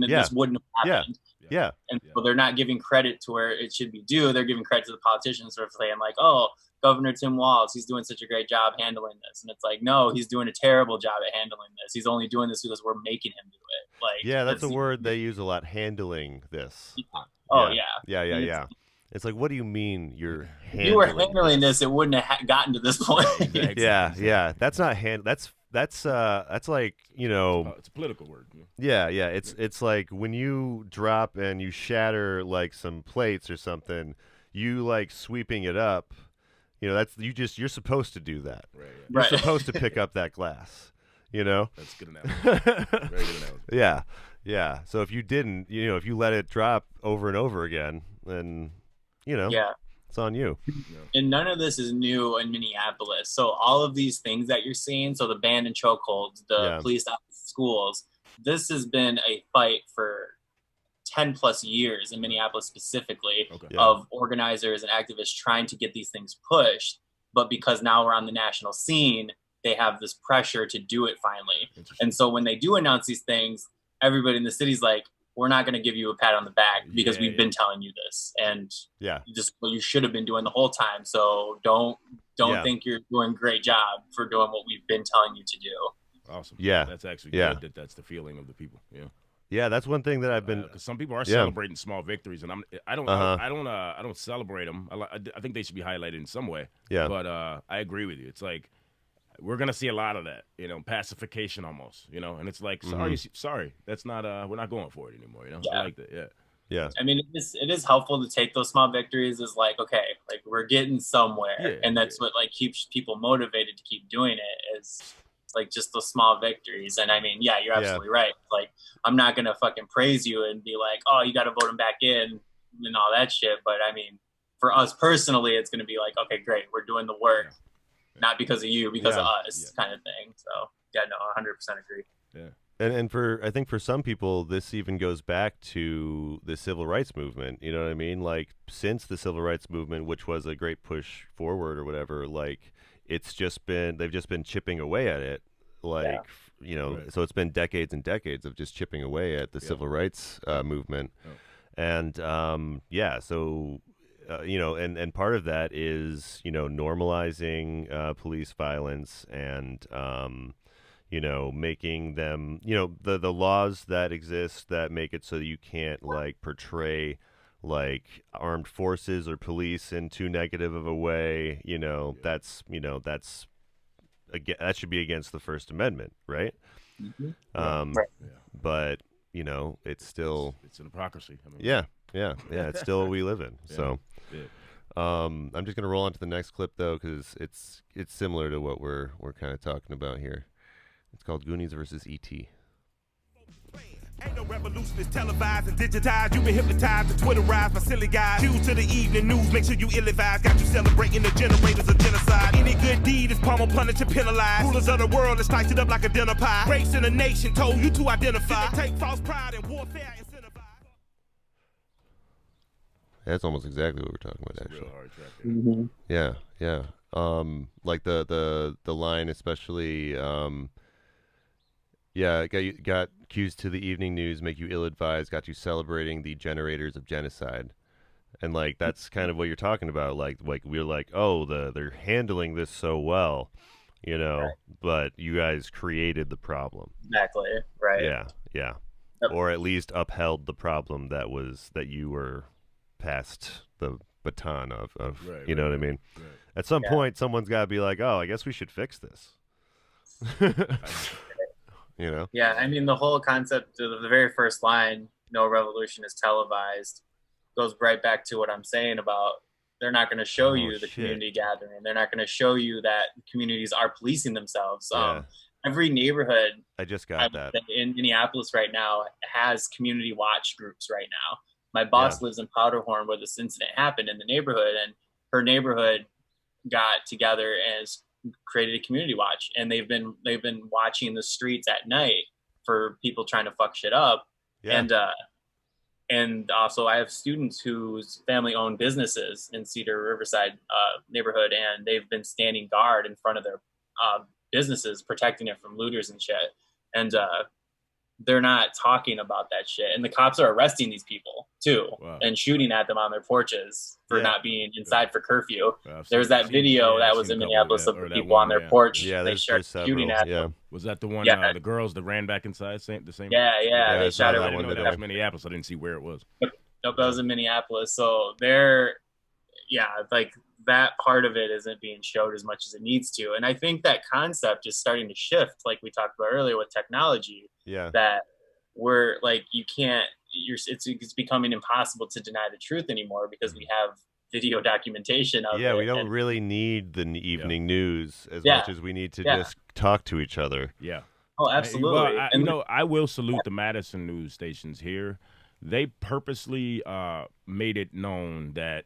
This wouldn't have happened. Yeah. And so they're not giving credit to where it should be due. They're giving credit to the politicians for saying like, oh, Governor Tim Walz, he's doing such a great job handling this. And it's like, no, he's doing a terrible job at handling this. He's only doing this because we're making him do it. Like, yeah, that's a word they use a lot, handling this. Yeah. Oh, yeah. Yeah. It's like, what do you mean you're handling? If you were handling this, it wouldn't have gotten to this point. Yeah. That's not That's like, it's a political word. Yeah. It's like when you drop and you shatter like some plates or something, you like sweeping it up. You're supposed to do that. Right. You're supposed to pick up that glass. That's good analogy. Very good analogy. Yeah. So if you didn't, if you let it drop over and over again, then it's on you. And none of this is new in Minneapolis. So all of these things that you're seeing, so the ban and chokeholds, the police out of schools, this has been a fight for 10 plus years in Minneapolis specifically of organizers and activists trying to get these things pushed. But because now we're on the national scene, they have this pressure to do it finally. And so when they do announce these things, everybody in the city's like, we're not going to give you a pat on the back because we've been telling you this. And just what you should have been doing the whole time. So don't think you're doing a great job for doing what we've been telling you to do. Awesome. Yeah. That's actually good. That's the feeling of the people. Yeah. Yeah, that's one thing that I've been because some people are celebrating small victories, and I don't celebrate them. I think they should be highlighted in some way. Yeah. But I agree with you. It's like we're gonna see a lot of that, pacification almost, and it's like sorry, that's not we're not going for it anymore, I like that. Yeah. I mean, it is helpful to take those small victories as like, okay, like we're getting somewhere, and that's what like keeps people motivated to keep doing it is like just those small victories. And I mean, you're absolutely right. Like, I'm not going to fucking praise you and be like, oh, you got to vote him back in and all that shit. But I mean, for us personally, it's going to be like, okay, great. We're doing the work, not because of you, because of us kind of thing. So no, 100% agree. Yeah. And I think for some people, this even goes back to the civil rights movement. You know what I mean? Like since the civil rights movement, which was a great push forward or whatever, like they've just been chipping away at it. Like, so it's been decades and decades of just chipping away at the civil rights movement. And, so, and part of that is, normalizing police violence and, making them, the laws that exist that make it so that you can't like portray like armed forces or police in too negative of a way, that should be against the First Amendment, right? Mm-hmm. But it's still it's an hypocrisy. I mean, it's still what we live in. So I'm just gonna roll on to the next clip though, because it's similar to what we're kind of talking about here. It's called Goonies versus E.T. Ain't no revolution, it's televised and digitized. You've been hypnotized and Twitterized by silly guys. Cues to the evening news, make sure you ill-advised. Got you celebrating the generators of genocide. Any good deed is pummel, punished, and penalized. Rulers of the world, let's slice it up like a dinner pie. Race in a nation told you to identify. Take false pride in warfare, incentivize. That's almost exactly what we're talking about, actually. Real hard track. Mm-hmm. Yeah, yeah. Like the line, especially. Yeah, got cues to the evening news, make you ill-advised, got you celebrating the generators of genocide, and like that's kind of what you're talking about. Like we're like, oh, they're handling this so well, you know, right. But you guys created the problem. Exactly. Right. Yeah. Yeah. Yep. Or at least upheld the problem that you were passed the baton of right, you know what I mean? Right. At some point, someone's got to be like, oh, I guess we should fix this. You know? Yeah, I mean, the whole concept of the very first line, no revolution is televised, goes right back to what I'm saying about they're not going to show you the community gathering. They're not going to show you that communities are policing themselves. Yeah. Every neighborhood, I just got that in Minneapolis right now, has community watch groups right now. My boss lives in Powderhorn, where this incident happened in the neighborhood, and her neighborhood got together and created a community watch, and they've been watching the streets at night for people trying to fuck shit up. And also I have students whose family own businesses in Cedar Riverside neighborhood, and they've been standing guard in front of their businesses, protecting it from looters and shit. And they're not talking about that shit. And the cops are arresting these people too, and shooting at them on their porches for not being inside for curfew. There's that video that was in Minneapolis of the people on their porch. Yeah, they started shooting at them. Was that the one, the girls that ran back inside? The same? Yeah, they shot I didn't know that was Minneapolis. I didn't see where it was. Nope, that was in Minneapolis. So like that part of it isn't being showed as much as it needs to. And I think that concept is starting to shift, like we talked about earlier with technology. Yeah. That we're like, it's becoming impossible to deny the truth anymore because we have video documentation of it. Yeah, we don't really need the evening news as much as we need to just talk to each other. Yeah. Oh, absolutely. I will salute the Madison news stations here. They purposely made it known that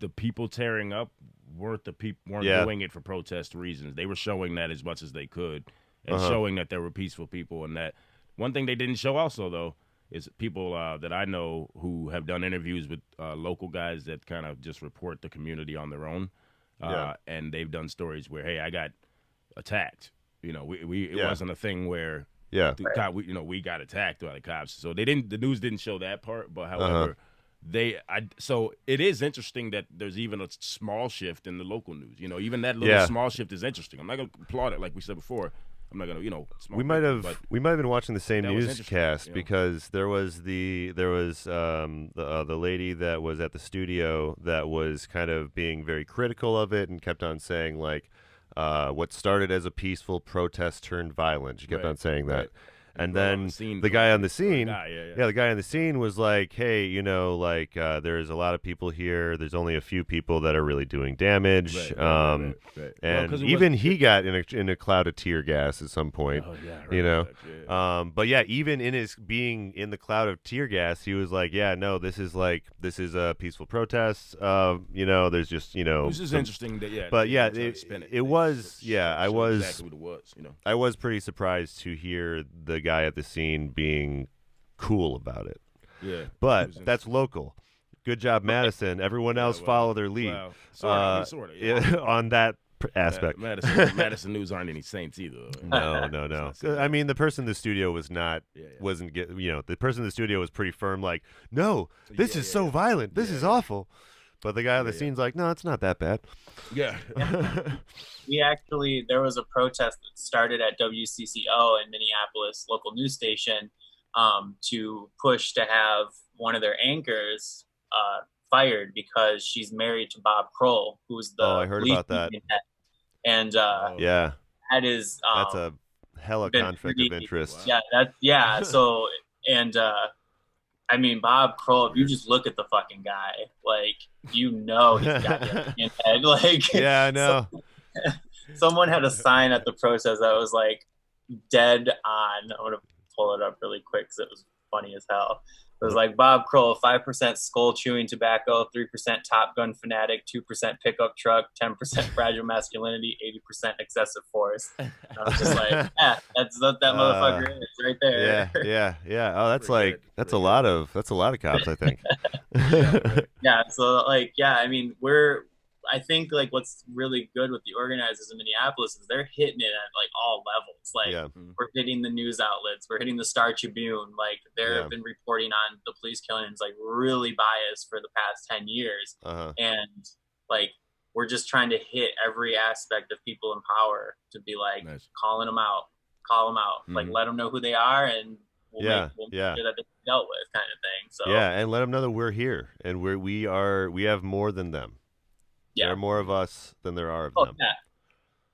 the people tearing up weren't doing it for protest reasons. They were showing that as much as they could, and showing that there were peaceful people. And that one thing they didn't show also, though, is people that I know who have done interviews with local guys that kind of just report the community on their own. And they've done stories where, hey, I got attacked. You know, it wasn't a thing where we got attacked by the cops. So the news didn't show that part, but however, so it is interesting that there's even a small shift in the local news. You know, even that little small shift is interesting. I'm not going to applaud it like we said before. I'm not going to, we might have been watching the same newscast because there was the lady that was at the studio that was kind of being very critical of it and kept on saying like what started as a peaceful protest turned violent. She kept on saying that. And then the guy on the scene, the guy on the scene was like, hey, there's a lot of people here. There's only a few people that are really doing damage. And even he got in a cloud of tear gas at some point, But even in his being in the cloud of tear gas, he was like, this is a peaceful protest. There's just, This is interesting. It was, exactly what it was, I was pretty surprised to hear the guy at the scene being cool about it. Yeah. But that's local. Good job, Madison. Everyone else follow their lead. Sort of. On that aspect. Madison news aren't any saints either. No. I mean, the person in the studio wasn't the person in the studio was pretty firm, like, no, this is so violent. This is awful. But the guy on the scene's like, no, it's not that bad. Yeah. There was a protest that started at WCCO in Minneapolis, local news station, to push to have one of their anchors fired because she's married to Bob Kroll, who's the I heard about that. Head. And that is that's a hella conflict of interest. Wow. So I mean, Bob Kroll, if you just look at the fucking guy, like, he's got the head. Like, yeah, I know. Someone had a sign at the protest that was like, dead on. I'm going to pull it up really quick because it was funny as hell. It was like Bob Kroll, 5% skull chewing tobacco, 3% Top Gun fanatic, 2% pickup truck, 10% fragile masculinity, 80% excessive force. And I was just like, yeah, that's what that motherfucker is right there. Yeah. Oh, that's a lot of cops, I think. Yeah. So I mean, I think like what's really good with the organizers in Minneapolis is they're hitting it at like all levels. Like we're hitting the news outlets, we're hitting the Star Tribune. Like they've been reporting on the police killings, like really biased for the past 10 years. And like, we're just trying to hit every aspect of people in power to be like, call them out, like let them know who they are. And we'll make sure that they're dealt with kind of thing. So and let them know that we're here and we have more than them. Yeah. There are more of us than there are of them. Yeah.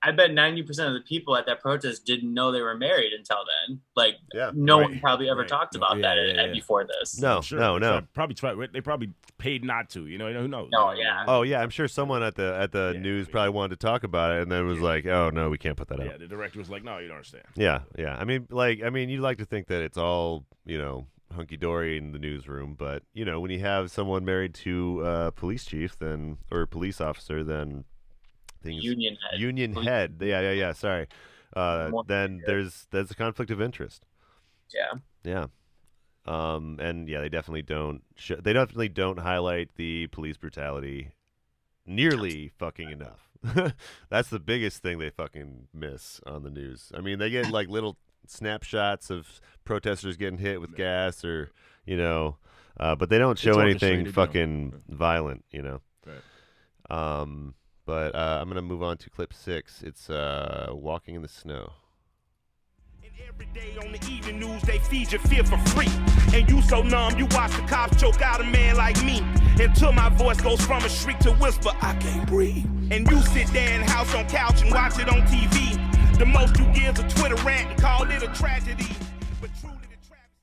I bet 90% of the people at that protest didn't know they were married until then. Like, no one probably ever talked about that before this. No. They probably paid not to. You know, who knows? No, yeah. Oh, yeah. I'm sure someone at the news probably wanted to talk about it, and then was like, "Oh no, we can't put that out." Yeah, the director was like, "No, you don't understand." Yeah. I mean, you'd like to think that it's all, hunky-dory in the newsroom, but when you have someone married to a police chief or police officer, then things union head. Yeah. Sorry. Then there's a conflict of interest. Yeah. And they definitely don't highlight the police brutality nearly fucking enough. That's the biggest thing they fucking miss on the news. I mean, they get like little snapshots of protesters getting hit with gas or but they don't show anything fucking violent, Right. But I'm gonna move on to clip 6. It's walking in the snow. Every day on the evening news, they feed your fear for free. And you so numb, you watch the cops choke out a man like me. Until my voice goes from a shriek to whisper, I can't breathe. And you sit there in house on couch and watch it on TV. The most you give is a Twitter rant and call it a tragedy. But truly the tragedy.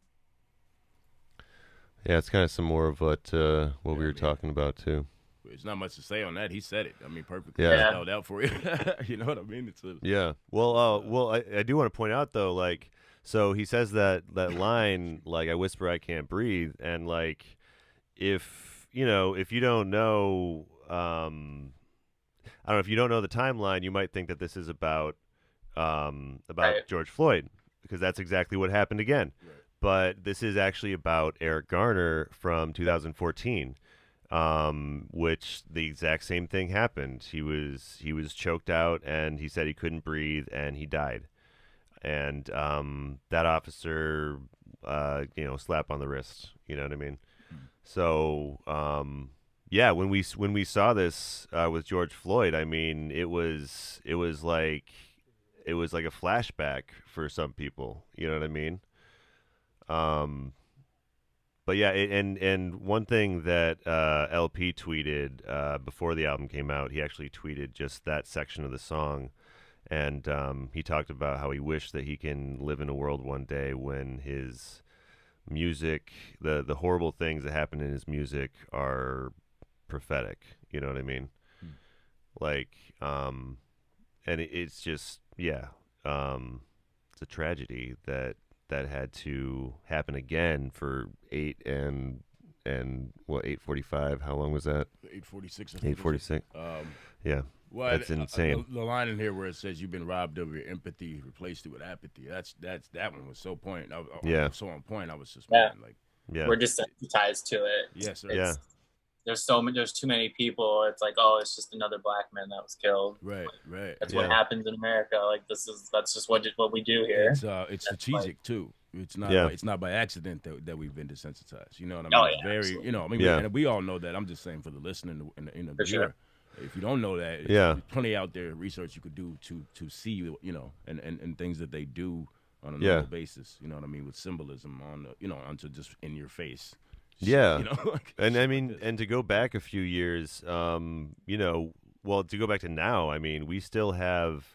Yeah, it's kind of some more of what we were talking about too. There's not much to say on that. He said it. I mean, perfectly spelled out for you. You know what I mean? Well, I do want to point out though, like, so he says that line, like, I whisper, I can't breathe, and like, if you don't know, I don't know, if you don't know the timeline, you might think that this is about George Floyd, because that's exactly what happened again. Right. But this is actually about Eric Garner from 2014. Which the exact same thing happened. He was choked out, and he said he couldn't breathe, and he died. And that officer, slap on the wrist. You know what I mean? So when we saw this with George Floyd, I mean, it was like a flashback for some people. You know what I mean? But yeah, and one thing that LP tweeted before the album came out, he actually tweeted just that section of the song, and he talked about how he wished that he can live in a world one day when his music, the horrible things that happen in his music are prophetic. You know what I mean? Like, and it's just, it's a tragedy that had to happen again for 8:45. How long was that? 8:46. 8:46. Yeah. Well, that's insane. The line in here where it says you've been robbed of your empathy, replaced it with apathy. That one was so point. So on point. I was just we're desensitized to it. Yes, sir. There's too many people. It's like, oh, it's just another black man that was killed. Right. That's what happens in America. Like that's just what we do here. It's strategic too. It's not. It's not by accident that we've been desensitized. You know what I mean? Oh, yeah, Absolutely. And we all know that. I'm just saying for the listener and the viewer. Sure. If you don't know that, there's plenty out there research you could do to see, and things that they do on a normal basis. You know what I mean? With symbolism onto just in your face. Yeah. And I mean, and to go back a few years, to go back to now, I mean, we still have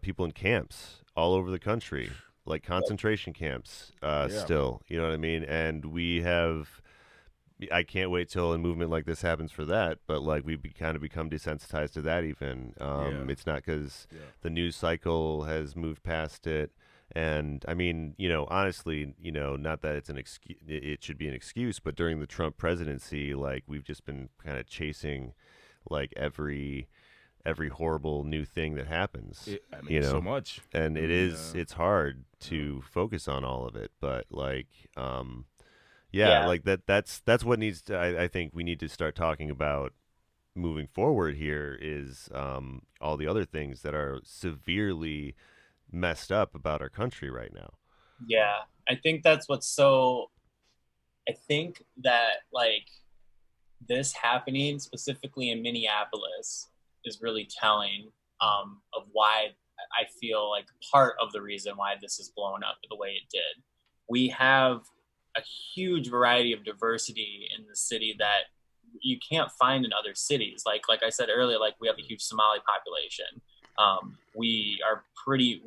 people in camps all over the country, like concentration camps, still, you know what I mean? And I can't wait till a movement like this happens for that, but like we've kind of become desensitized to that even. It's not because the news cycle has moved past it. And I mean, honestly, not that it's it should be an excuse, but during the Trump presidency, like we've just been kind of chasing like every horrible new thing that happens. So much. And it's hard to focus on all of it, but like like that's what needs to, I think we need to start talking about moving forward here is all the other things that are severely messed up about our country right now. Yeah, I think that's I think that like this happening specifically in Minneapolis is really telling of why I feel like part of the reason why this is blown up the way it did. We have a huge variety of diversity in the city that you can't find in other cities. Like I said earlier, like we have a huge Somali population. We are pretty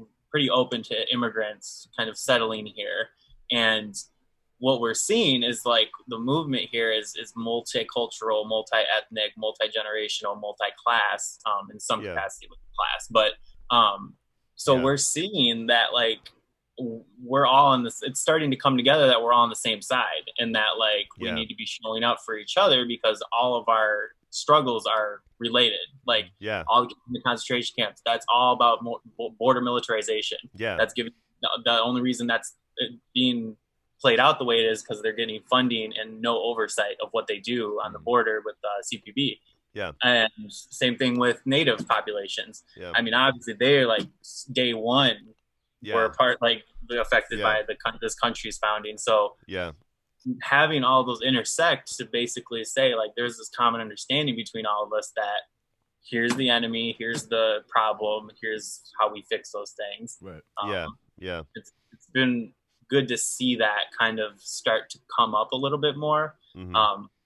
open to immigrants kind of settling here. And what we're seeing is like the movement here is multicultural, multi-ethnic, multi-generational, multi-class, in some capacity with class. But we're seeing that like we're all on this, it's starting to come together that we're all on the same side, and that like we need to be showing up for each other because all of our struggles are related. Like all the concentration camps, that's all about border militarization. That's giving the only reason that's being played out the way it is because they're getting funding and no oversight of what they do on the border with CPB. And same thing with native populations. I mean, obviously they're like day one were part like affected by this country's founding. So having all those intersect to basically say like there's this common understanding between all of us that here's the enemy, here's the problem, here's how we fix those things. It's been good to see that kind of start to come up a little bit more.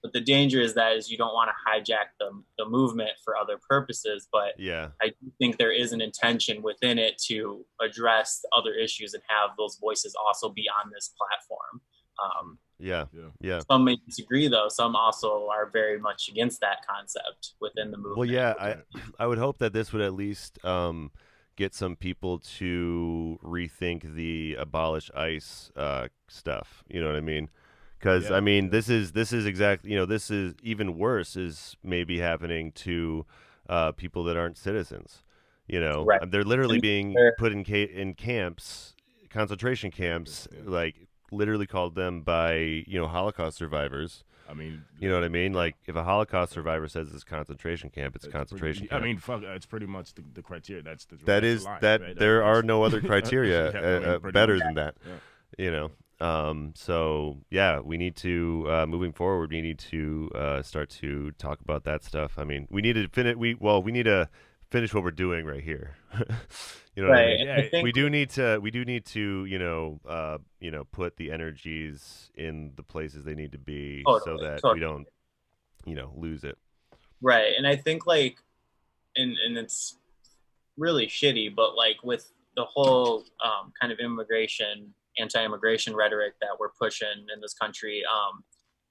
But the danger is you don't want to hijack the movement for other purposes. But I do think there is an intention within it to address other issues and have those voices also be on this platform. Some may disagree, though. Some also are very much against that concept within the movement. Well, I would hope that this would at least get some people to rethink the Abolish ICE stuff. You know what I mean? Because I mean, this is exactly, this is even worse is maybe happening to people that aren't citizens. They're literally being put in camps, concentration camps, like literally called them by Holocaust survivors. I mean, you know what I mean? Like, if a Holocaust survivor says it's a concentration camp, it's a concentration camp. I mean, it's pretty much the criteria. There are no other criteria better than that. So we need to moving forward. We need to start to talk about that stuff. I mean, we need to finish. We need to finish what we're doing right here. You know what I mean? We do need to put the energies in the places they need to be, so that we don't lose it. Right. And I think like, and it's really shitty, but like with the whole kind of anti-immigration rhetoric that we're pushing in this country,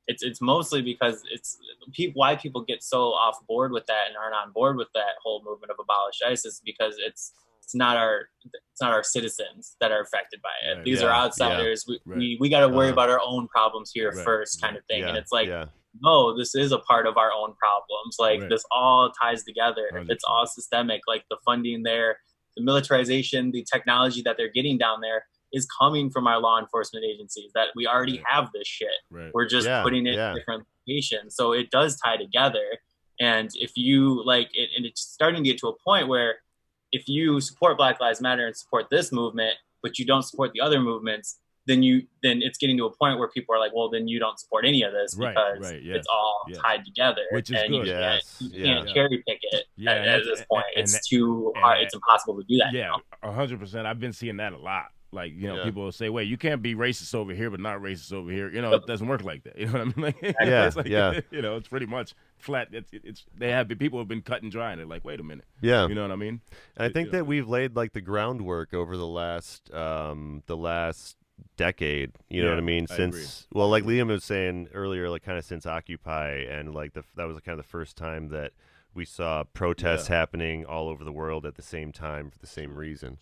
it's mostly because why people get so off board with that and aren't on board with that whole movement of Abolish ICE is because it's not our citizens that are affected by it. These are outsiders. We got to worry about our own problems here first, kind of thing. And it's like, no, this is a part of our own problems. Like this all ties together. 100%. It's all systemic. Like the funding there, the militarization, the technology that they're getting down there is coming from our law enforcement agencies. That we already have this shit. We're just putting it in different locations. So it does tie together. And if you like it, and it's starting to get to a point where if you support Black Lives Matter and support this movement, but you don't support the other movements, then it's getting to a point where people are like, well, then you don't support any of this because it's all tied together. Which is good. You can't cherry pick it at this point. It's too hard. It's impossible to do that. Yeah, 100%. I've been seeing that a lot. Like, people will say, wait, you can't be racist over here, but not racist over here. It doesn't work like that. You know what I mean? Like, it's pretty much flat. People have been cut and dry, and they're like, wait a minute. Yeah. You know what I mean? And I think that we've laid like the groundwork over the last decade. You know what I mean? Since, well, like Liam was saying earlier, like kind of since Occupy, and like that was kind of the first time that we saw protests happening all over the world at the same time for the same reason.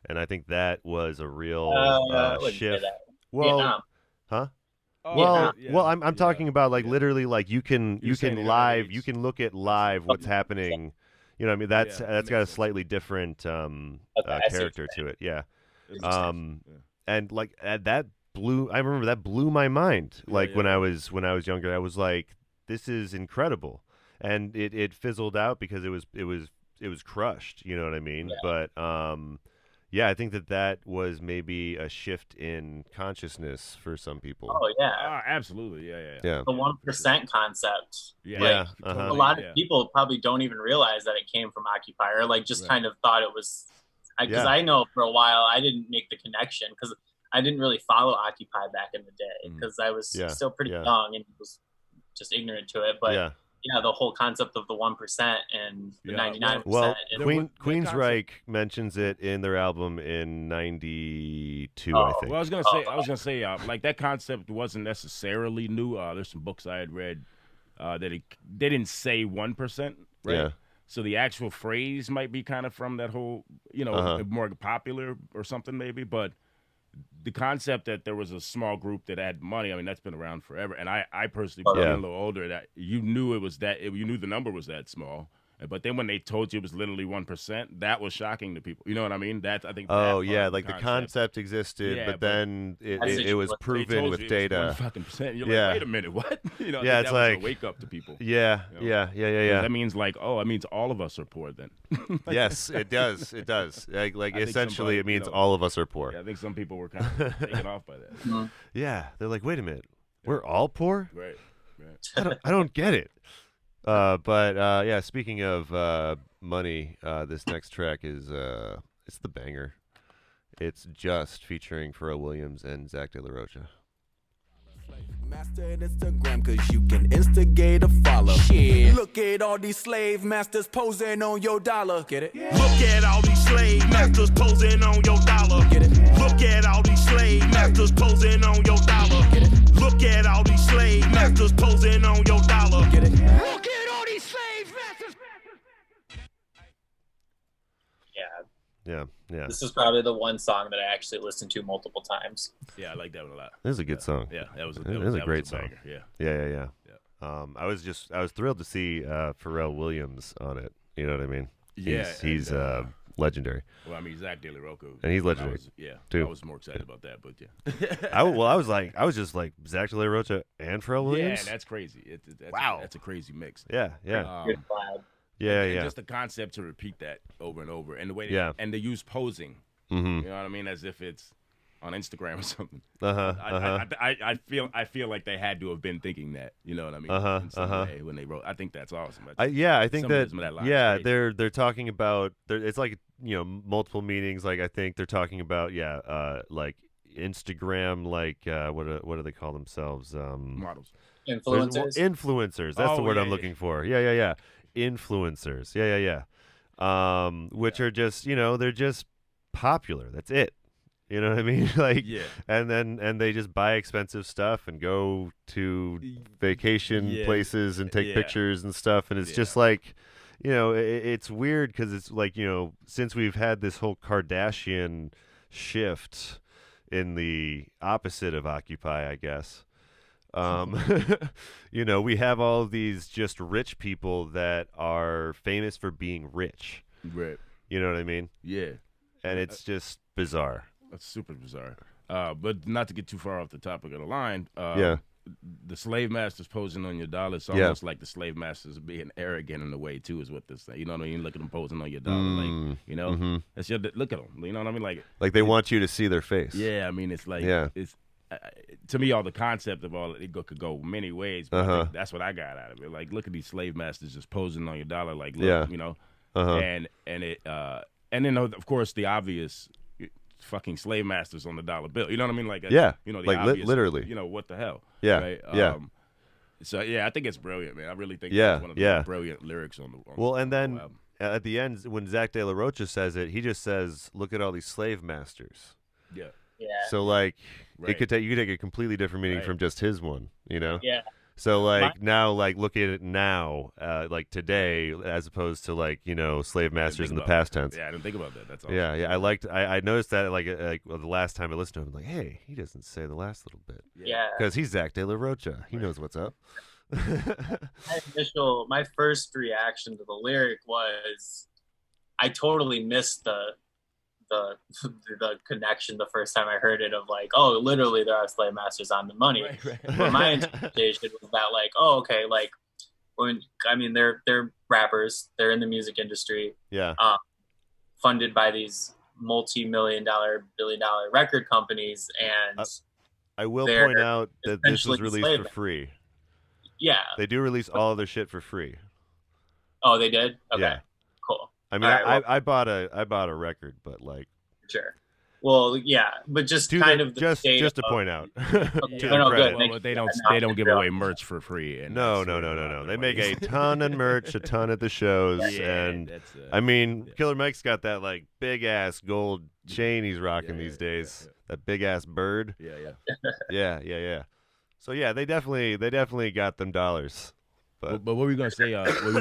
And I think that was a real shift. Well, Vietnam. Huh? Well, I'm talking about like literally like you can live, you can look at live what's happening. You know what I mean? That's got a slightly different character to it. Yeah. And like that I remember that blew my mind. Like when I was younger, I was like, this is incredible. And it fizzled out because it was crushed, you know what I mean? Yeah. But yeah, I think that was maybe a shift in consciousness for some people. Oh yeah, absolutely, yeah. The 1% concept. Yeah, a lot of people probably don't even realize that it came from Occupy, or like just kind of thought it was. Because I know for a while I didn't make the connection because I didn't really follow Occupy back in the day because I was still pretty young and was just ignorant to it. But the whole concept of the 1% and the 99%. Well, Queensryche mentions it in their album in '92, I think. Well, I was gonna say, like that concept wasn't necessarily new. There's some books I had read that they didn't say 1%, right? Yeah. So the actual phrase might be kind of from that whole, more popular or something maybe, but the concept that there was a small group that had money, I mean, that's been around forever. And I personally, being a little older, that you knew you knew the number was that small. But then when they told you it was literally 1%, that was shocking to people. You know what I mean? I think. Oh yeah, like the concept existed, but then it was proven with data. 1%. You're like, wait a minute, what? Yeah, it's like a wake up to people. Yeah. That means it means all of us are poor then. Yes, it does. It does. Like essentially, it means all of us are poor. Yeah, I think some people were kind of taken off by that. Mm-hmm. Yeah, they're like, wait a minute, we're all poor? Right. I don't get it. But speaking of money, this next track is it's the banger. It's Just featuring Pharrell Williams and Zach De La Rocha. Master Instagram, cause you can instigate a follow. Shit. Look at all these slave masters posing on your dollar. Get it? Yeah. Look at all these slave masters posing on your dollar. Get it? Look at all these slave masters posing on your dollar. Get it? Look at all these slave masters posing on your dollar. Get it? Look at all these slave masters. Yeah. This is probably the one song that I actually listened to multiple times. Yeah, I like that one a lot. This is a good song. Yeah, that was a great song. Banger. Yeah. I was thrilled to see Pharrell Williams on it. You know what I mean? He's legendary. Well, I mean, Zach De La Rocha, and he's legendary. I was more excited about that, but yeah. I was just like Zach De La Rocha and Pharrell Williams. Yeah, that's crazy. That's a crazy mix. Yeah. Good vibe. Yeah. Just the concept to repeat that over and over, and the way and they use posing. Mm-hmm. You know what I mean? As if it's on Instagram or something. I feel like they had to have been thinking that. You know what I mean? In some way when they wrote. I think that's awesome. I think that they're talking about. It's like multiple meanings. Like I think they're talking about like Instagram, like what do they call themselves? Models. Influencers. That's the word I'm looking for. Yeah. Influencers. Yeah. Which are just they're just popular. That's it. You know what I mean? And they just buy expensive stuff and go to vacation places and take pictures and stuff. And it's just like, it's weird because it's like, since we've had this whole Kardashian shift in the opposite of Occupy, I guess. We have all of these just rich people that are famous for being rich. Right. You know what I mean? Yeah. And it's just bizarre. That's super bizarre. But not to get too far off the topic of the line. The slave masters posing on your dollar. It's almost like the slave masters being arrogant in a way too. Is what this thing. You know what I mean? Look at them posing on your dollar. That's look at them. You know what I mean? Like they want you to see their face. Yeah. I mean, it's like it's. To me, all the concept of all it could go many ways. But I think that's what I got out of it. Like, look at these slave masters just posing on your dollar. Like, look, and then of course the obvious fucking slave masters on the dollar bill. You know what I mean? Like, the obvious, literally. What the hell? Yeah, right? So I think it's brilliant, man. I really think it's one of the brilliant lyrics on the. And then at the end, when Zach De La Rocha says it, he just says, "Look at all these slave masters." Yeah. Yeah. So you could take a completely different meaning from just his one, Yeah. So like now, like look at it now, like today, as opposed to like slave masters in the past tense. Yeah, I didn't think about that. That's all. Yeah. I noticed that like the last time I listened to him, I'm like, hey, he doesn't say the last little bit. Yeah. Because he's Zach De La Rocha. He knows what's up. My first reaction to the lyric was, I totally missed the connection the first time I heard it, of like, oh, literally there are slave masters on the money. Right. But my interpretation was that like, oh, okay, like they're rappers, they're in the music industry, funded by these multi-million-dollar, billion-dollar record companies, and I will point out that this was released for free. Yeah, they do release all of their shit for free. Oh, they did? Okay, yeah. Cool. I mean, right, I bought a record, but like, sure. Well, yeah, but just to point out. Okay. Well, they don't give away merch for free. And no. They make a ton of merch, a ton at the shows, and I mean, Killer Mike's got that like big ass gold chain he's rocking these days. Yeah. That big ass bird. Yeah. So yeah, they definitely got them dollars. But what were you gonna say? What were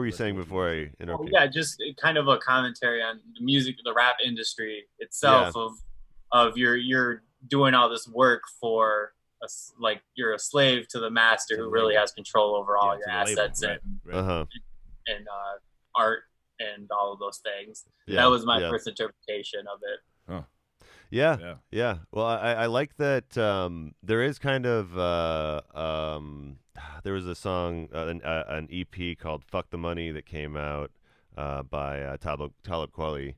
you saying before I interrupted? Yeah, just kind of a commentary on the music, the rap industry itself. Of you're doing all this work for like you're a slave to the master who really has control over all your assets and art and all of those things. Yeah, that was my first interpretation of it. Huh. Yeah. Well, I like that there is kind of there was a song, an EP called "Fuck the Money" that came out by Talib Kweli,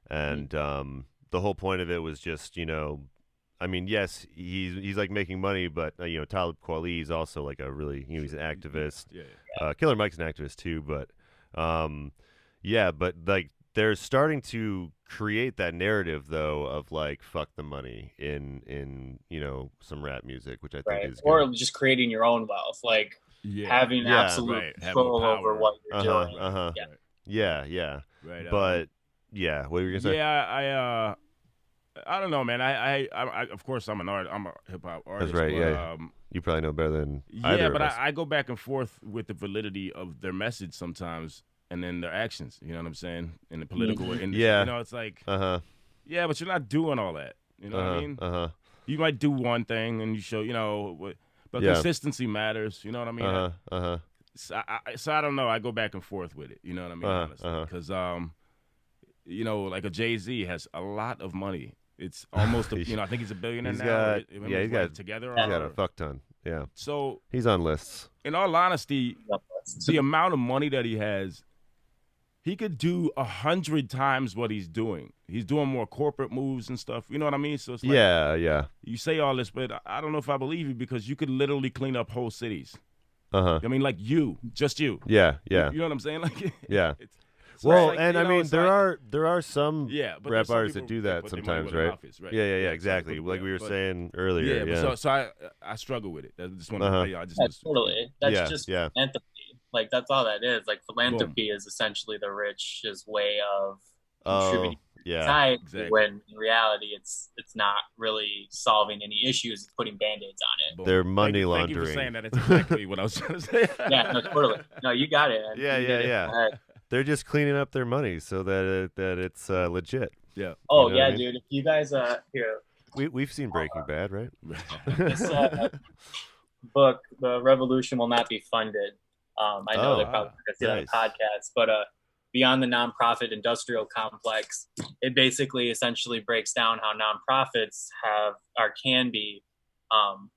and the whole point of it was just I mean, yes, he's like making money, but Talib Kweli is also like a really he's an activist. Killer Mike's an activist too, but but like they're starting to create that narrative though of like fuck the money in some rap music, which I think is good. Or just creating your own wealth, like having absolute control over what you're doing. Yeah. Right. But what were you gonna say? Yeah, I don't know, man. I of course I'm a hip hop artist. That's right. But, you probably know better than either but of us. I go back and forth with the validity of their message sometimes. And then their actions, you know what I'm saying, in the political industry. Yeah. It's like, but you're not doing all that. You know what I mean? You might do one thing and you show, but consistency matters. You know what I mean? So I don't know. I go back and forth with it. You know what I mean? Honestly, because like a Jay-Z has a lot of money. It's almost, I think he's a billionaire now. He's got together. He's got a fuck ton. Yeah. So he's on lists. In all honesty, the amount of money that he has. He could do 100 times what he's doing. He's doing more corporate moves and stuff. You know what I mean? So it's like, you say all this, but I don't know if I believe you because you could literally clean up whole cities. I mean, like just you. Yeah. You know what I'm saying? Like, well, like, and I mean, there are some rap artists that do that sometimes, right? Office, right? Yeah, exactly. Like we were saying earlier. Yeah. So I struggle with it. I just want to. Totally. That's just philanthropy. Like that's all that is. Like philanthropy is essentially the rich's way of contributing to society. Exactly. When in reality, it's not really solving any issues. It's putting band-aids on it. They're money laundering. Thank you for saying that. It's exactly what I was trying to say. No, totally. No, you got it. Yeah. They're just cleaning up their money so that it's legit. Yeah. Oh yeah, dude. If you guys here, we've seen Breaking Bad, right? This book, "The Revolution Will Not Be Funded." I know they're probably going to see that on podcasts, but Beyond the Nonprofit Industrial Complex, it basically essentially breaks down how nonprofits can be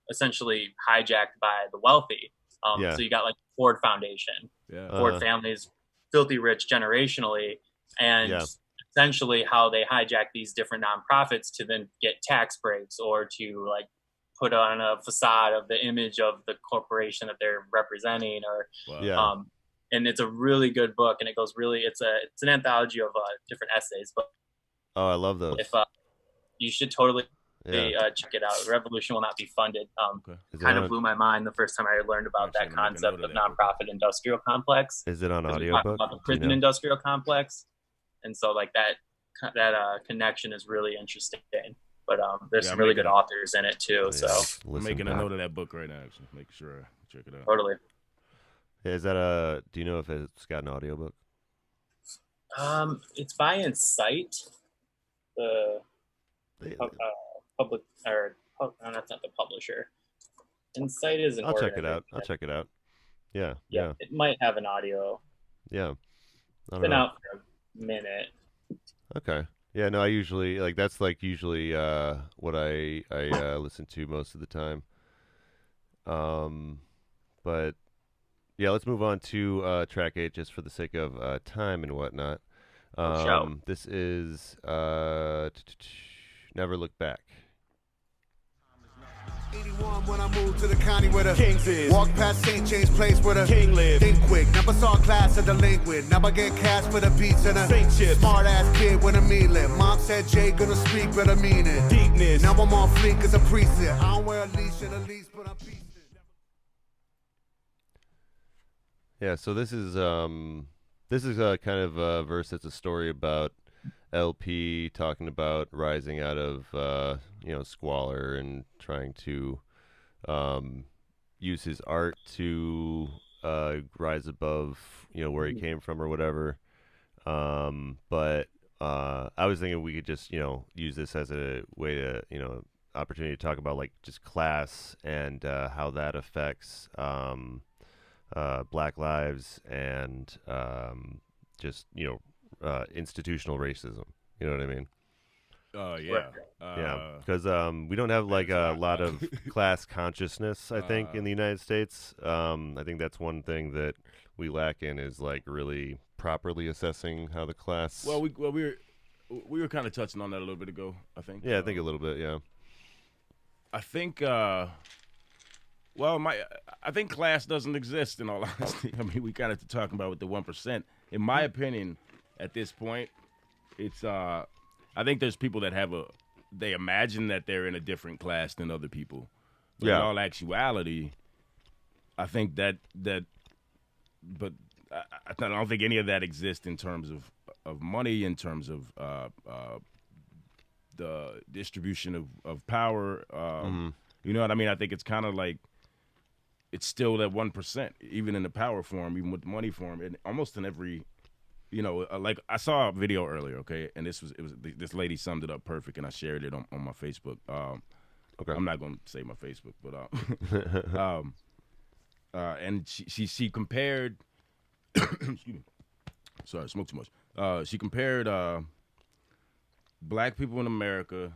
essentially hijacked by the wealthy. So you got like Ford Foundation, Ford families, filthy rich generationally, and essentially how they hijack these different nonprofits to then get tax breaks or to like put on a facade of the image of the corporation that they're representing, and it's a really good book, and it goes it's an anthology of different essays. But I love those. If you should totally check it out. Revolution Will Not Be Funded. Kind of blew my mind the first time I learned about that concept of nonprofit industrial complex. Is it on audiobook? About the prison industrial complex, and so like that connection is really interesting. But there's some really good authors in it too. So I'm making a note of that book right now. Actually, make sure I check it out. Totally. Yeah, is that do you know if it's got an audiobook? It's by Insight, the public, or that's not the publisher. Insight is an I'll check it out. Yeah. It might have an audio. Yeah. It's been out for a minute. Okay. Yeah, no, I usually that's usually what I listen to most of the time. But yeah, let's move on to track 8 just for the sake of time and whatnot. This is Never Look Back. 81 when I moved to the county where the Kings is. Walk past St. James Place where the King live. Think quick, never saw class of delinquent. Never get cash for the beats and a smart ass kid with a mean lip. Mom said Jay gonna speak, but I mean it. Deepness. Now I'm on fleek as a priestess. I don't wear a leash and a leash, but I'm peaceful. Yeah, so this is a kind of a verse that's a story about LP talking about rising out of squalor and trying to use his art to rise above where he came from or whatever. But I was thinking we could just use this as a way to opportunity to talk about just class and how that affects Black lives and just institutional racism. You know what I mean? Yeah, because we don't have a lot of class consciousness, I think, in the United States. I think that's one thing that we lack in is really properly assessing how the class. Well, we were kind of touching on that a little bit ago, I think. Yeah, I think a little bit. Yeah. I think. I think class doesn't exist, in all honesty. I mean, we kind of talking about with the 1%. In my opinion, at this point, it's I think there's people that they imagine that they're in a different class than other people. But in all actuality, I think but I don't think any of that exists in terms of money, in terms of the distribution of power. You know what I mean? I think it's kind of it's still that 1%, even in the power form, even with the money form, and almost in every, I saw a video earlier, okay, and this lady summed it up perfect, and I shared it on my Facebook. Okay, I'm not gonna say my Facebook, but and she compared, excuse me, sorry, I smoked too much. She compared Black people in America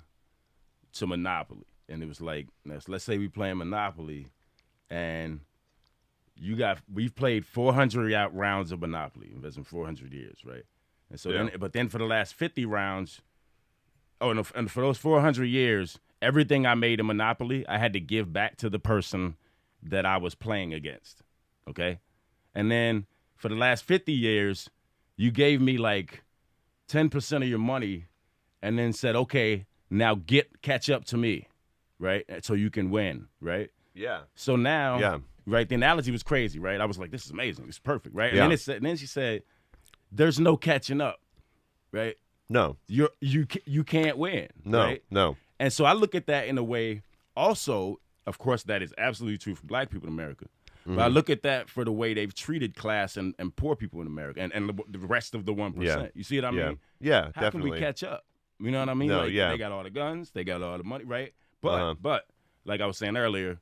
to Monopoly, and it was let's say we playing Monopoly. And we've played 400 rounds of Monopoly. That's in 400 years, right? And so then for the last 50 rounds, and for those 400 years, everything I made in Monopoly, I had to give back to the person that I was playing against, okay? And then for the last 50 years, you gave me 10% of your money and then said, okay, now catch up to me, right? So you can win, right? Yeah. So now, right, the analogy was crazy, right? I was like, this is amazing. It's perfect, right? Yeah. And then she said, there's no catching up, right? No. You can't win, no, right? No. And so I look at that in a way, also, of course, that is absolutely true for Black people in America. Mm-hmm. But I look at that for the way they've treated class and poor people in America and the rest of the 1%. Yeah. You see what I mean? Yeah, How definitely. can we catch up? You know what I mean? No, They got all the guns, they got all the money, right? But like I was saying earlier,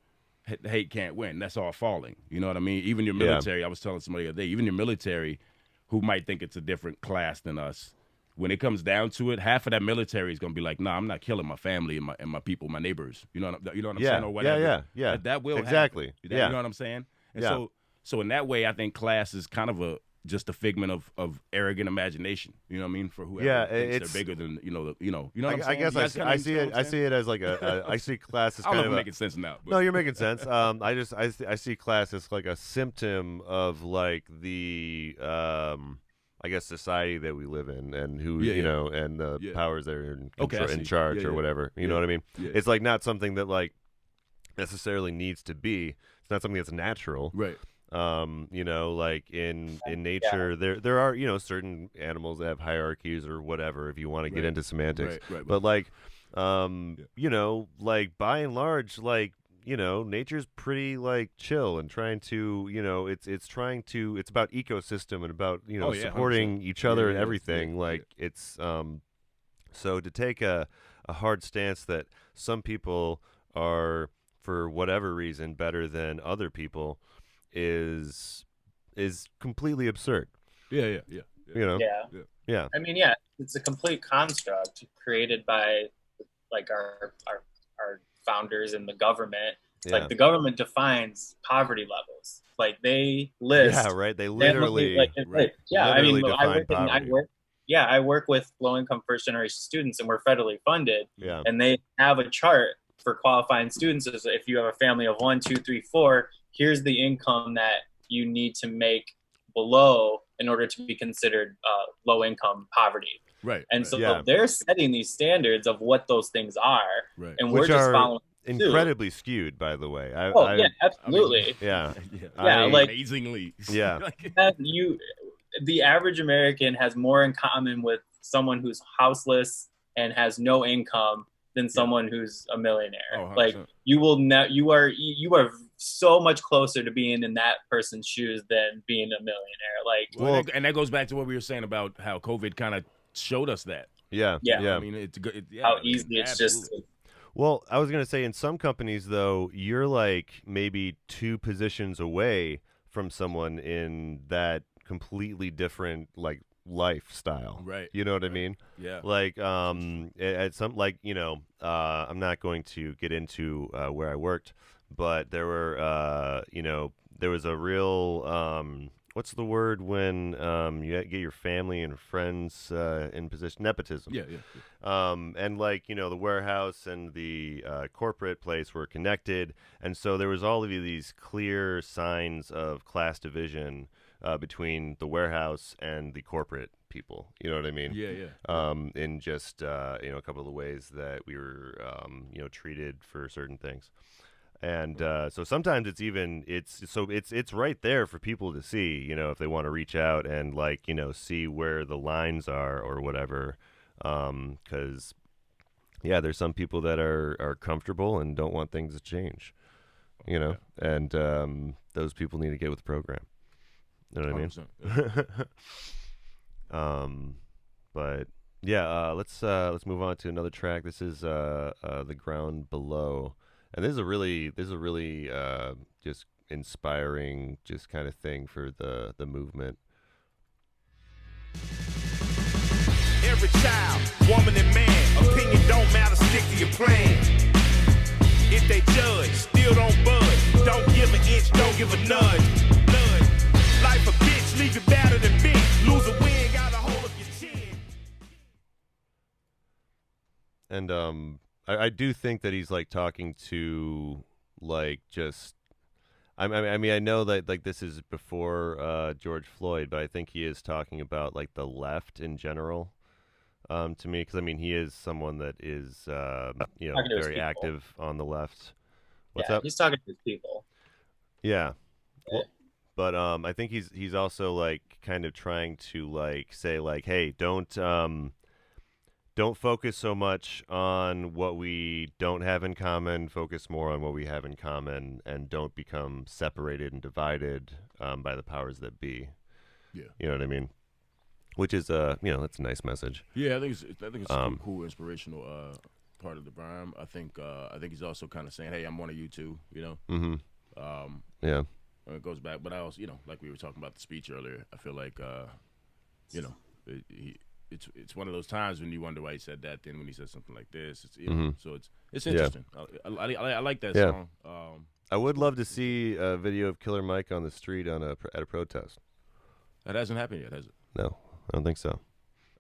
hate can't win. That's all falling. You know what I mean? Even your military, I was telling somebody the other day, even your military, who might think it's a different class than us, when it comes down to it, half of that military is going to be like, nah, I'm not killing my family and my people, my neighbors. You know what I'm saying? Or whatever. Yeah. That will exactly. happen. You know what I'm saying? And so in that way, I think class is kind of just a figment of arrogant imagination. You know what I mean? For whoever thinks they're bigger than you know what I'm saying? I guess I see it. I see it as I see class as kind of making sense now. But. No, you're making sense. I see class as a symptom of the I guess society that we live in and who and the powers that are in charge or whatever. You know what I mean? Yeah. It's not something that necessarily needs to be. It's not something that's natural. Right. In nature, there are certain animals that have hierarchies or whatever. If you want to get into semantics, right. But You know, like by and large, like, you know, nature's pretty like chill and trying to, you know, it's about ecosystem and about, you know, supporting 100%. Each other and everything. It's so to take a hard stance that some people are for whatever reason better than other people is completely absurd. Yeah. You know? Yeah. I mean, it's a complete construct created by like our founders and the government. Like the government defines poverty levels. Like they list. Yeah, right. They literally. I work with low-income first-generation students, and we're federally funded. Yeah. And they have a chart for qualifying students. So if you have a family of 1, 2, 3, 4, here's the income that you need to make below in order to be considered low-income poverty. Right. And so they're setting these standards of what those things are, and which we're just following. Incredibly skewed, by the way. Absolutely. Amazingly. Yeah. The average American has more in common with someone who's houseless and has no income than someone who's a millionaire. Like you are so much closer to being in that person's shoes than being a millionaire. Like, and that goes back to what we were saying about how COVID kind of showed us that. Yeah. I mean, it's good. How easy it's just. Well, I was going to say in some companies, though, you're like maybe 2 positions away from someone in that completely different like lifestyle. Right. You know what I mean? Yeah. Like at some, like, you know, I'm not going to get into where I worked, but there were you know, there was a real what's the word when you get your family and friends in position? Nepotism. Yeah. And like, you know, the warehouse and the corporate place were connected. And so there was all of these clear signs of class division between the warehouse and the corporate people. You know what I mean? Yeah. In just, you know, a couple of the ways that we were, you know, treated for certain things. And so sometimes it's right there for people to see, you know, if they want to reach out and like, you know, see where the lines are or whatever. Because, there's some people that are comfortable and don't want things to change, you know, and those people need to get with the program. You know what I mean? But let's move on to another track. This is The Ground Below. And this is a really just inspiring, just kind of thing for the movement. Every child, woman and man, opinion don't matter, stick to your plan. If they judge, still don't budge, don't give an inch, don't give a nudge. Life a bitch, leave you better than bitch, lose a win, got a hold of your chin. And I do think that he's like talking to like just I mean I know that like this is before George Floyd, but I think he is talking about like the left in general to me, because I mean he is someone that is you know, very active on the left. What's up? He's talking to his people. Yeah. Well, but I think he's also like kind of trying to like say like, hey, don't focus so much on what we don't have in common. Focus more on what we have in common, and don't become separated and divided by the powers that be. Yeah, you know what I mean. Which is you know, that's a nice message. Yeah, I think it's a cool, inspirational part of the rhyme. I think he's also kind of saying, hey, I'm one of you too. You know. Mm-hmm. Yeah. It goes back, but I also, you know, like we were talking about the speech earlier. I feel like you know, it's one of those times when you wonder why he said that. Then when he said something like this, it's, you know, so it's interesting. Yeah. I like that song. I would love to see a video of Killer Mike on the street at a protest. That hasn't happened yet, has it? No, I don't think so.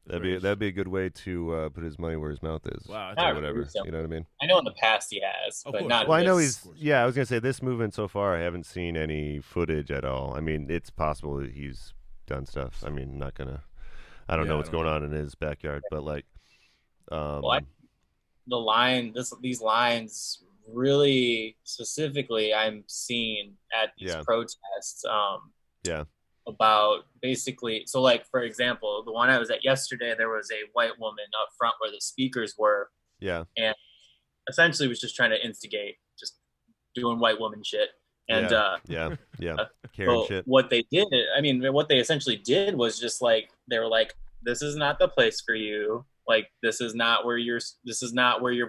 That'd be a good way to put his money where his mouth is. Wow, or whatever. You know what I mean? I know in the past he has, but not. Well, I know he's. Yeah, I was gonna say this movement so far. I haven't seen any footage at all. I mean, it's possible that he's done stuff. I mean, I'm not gonna. I don't know what's going on in his backyard, but like, these lines really specifically I'm seeing at these protests. About basically, so like for example, the one I was at yesterday, there was a white woman up front where the speakers were, Yeah. And essentially was just trying to instigate, just doing white woman shit. And Karen shit. What they did, I mean, what they essentially did was just like, they were like, this is not the place for you. Like, this is not where you're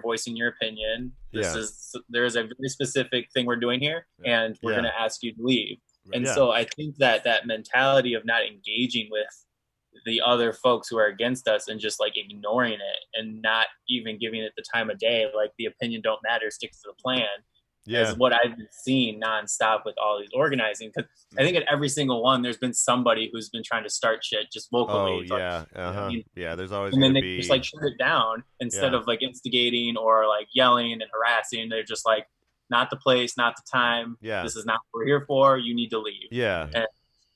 voicing your opinion. There's a very specific thing we're doing here, and we're going to ask you to leave. And so I think that mentality of not engaging with the other folks who are against us and just like ignoring it and not even giving it the time of day, like the opinion don't matter, sticks to the plan, is what I've been seeing nonstop with all these organizing. Because I think at every single one, there's been somebody who's been trying to start shit just vocally. Oh, yeah. There's always and then gonna they be... just like shut it down instead of like instigating or like yelling and harassing. They're just like, not the place, not the time. Yeah. This is not what we're here for. You need to leave. Yeah.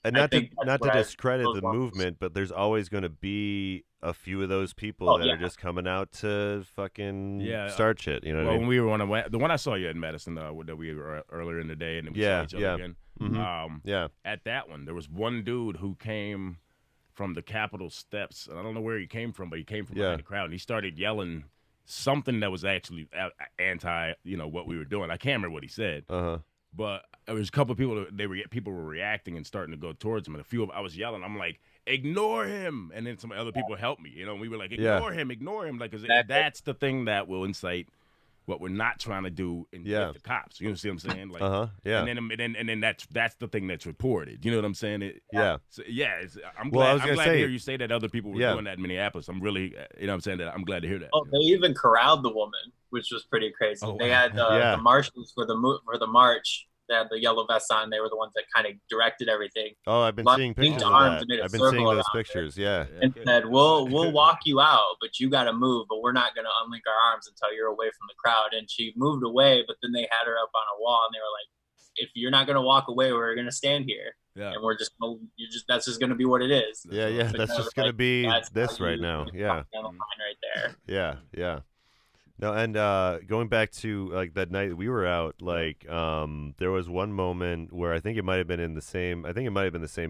And not to discredit the movement, but there's always going to be a few of those people that are just coming out to fucking start shit. You know what I mean? When we were the one I saw you in Madison, that we were earlier in the day, and then we saw each other again. Mm-hmm. At that one, there was one dude who came from the Capitol steps, and I don't know where he came from, but he came from behind the crowd, and he started yelling something that was actually anti, what we were doing. I can't remember what he said, but there was a couple of people. People were reacting and starting to go towards him, and I was yelling. I'm like, ignore him, and then some other people helped me. We were like, ignore him, like, 'cause that's the thing that will incite what we're not trying to do with the cops. You know what I'm saying? Like, And then that's the thing that's reported. You know what I'm saying? I'm glad to hear you say that other people were doing that in Minneapolis. I'm really, I'm saying that I'm glad to hear that. Oh, they even corralled the woman, which was pretty crazy. They had the marshals for the march. They had the yellow vests on. They were the ones that kind of directed everything. Oh, I've been seeing pictures of that. I've been seeing those pictures, And said, we'll walk you out, but you got to move, but we're not going to unlink our arms until you're away from the crowd. And she moved away, but then they had her up on a wall, and they were like, if you're not going to walk away, we're going to stand here. Yeah. And we're just, that's just going to be what it is. That's just going to be this right now. Yeah. Right there. Yeah. No, and going back to like that night we were out, like there was one moment where I think it might have been the same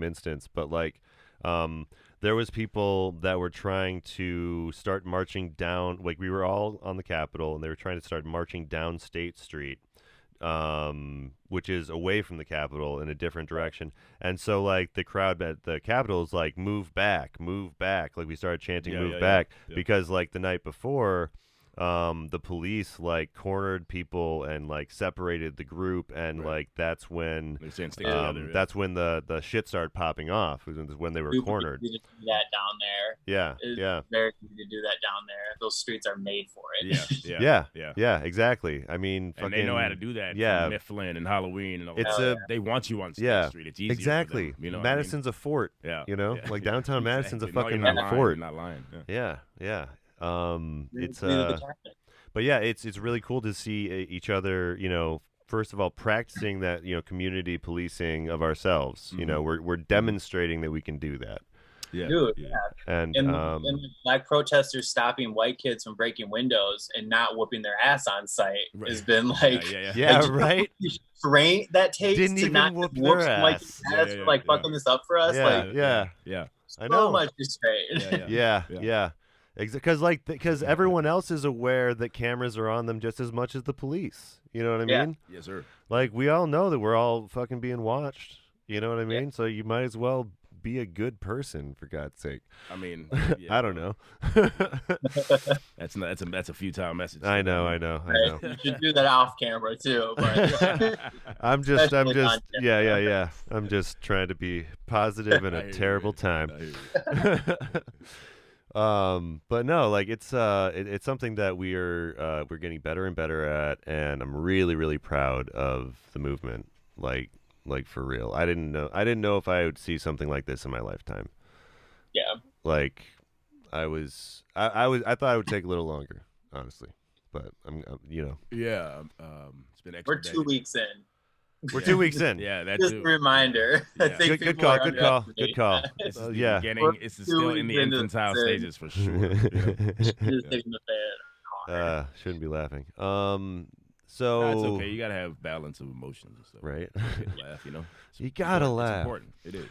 instance, but like there was people that were trying to start marching down, like we were all on the Capitol, and they were trying to start marching down State Street, which is away from the Capitol in a different direction. And so like the crowd at the Capitol is like, move back. Like we started chanting, move back, because like the night before, the police like cornered people and like separated the group, and like that's when that's when the shit started popping off, was when they were cornered. You do that down there. It's very easy to do that down there. Those streets are made for it. Yeah, exactly. I mean, and they know how to do that. Mifflin and Halloween and all that. They want you on State Street. It's easy. Exactly. For them, Madison's a fort. Like downtown Madison's a fucking fort. You're not lying. Yeah. But yeah, it's really cool to see each other, first of all, practicing that, community policing of ourselves. Mm-hmm. We're demonstrating that we can do that. And black protesters stopping white kids from breaking windows and not whooping their ass on site has been like, right. Restraint that takes Didn't to even not whoop whoop their white ass. for like fucking this up for us. I know. So much restraint. Yeah. Because everyone else is aware that cameras are on them just as much as the police. You know what I mean? Yes, sir. Like, we all know that we're all fucking being watched. You know what I mean? Yeah. So you might as well be a good person, for God's sake. I mean, I don't know. That's a futile message. I know. You should do that off camera too. But I'm just trying to be positive in a terrible time. But no, like it's something that we're getting better and better at, and I'm really, really proud of the movement. Like for real. I didn't know if I would see something like this in my lifetime. Yeah. Like I thought it would take a little longer, honestly. But I'm Yeah. It's been We're 2 weeks in. We're 2 weeks in. Yeah, that's just a reminder. Yeah. I think good call. It's still in the infantile stages for sure. Shouldn't be laughing. So that's okay. You gotta have balance of emotions and stuff, right? Laugh, You gotta laugh. It's important. It is.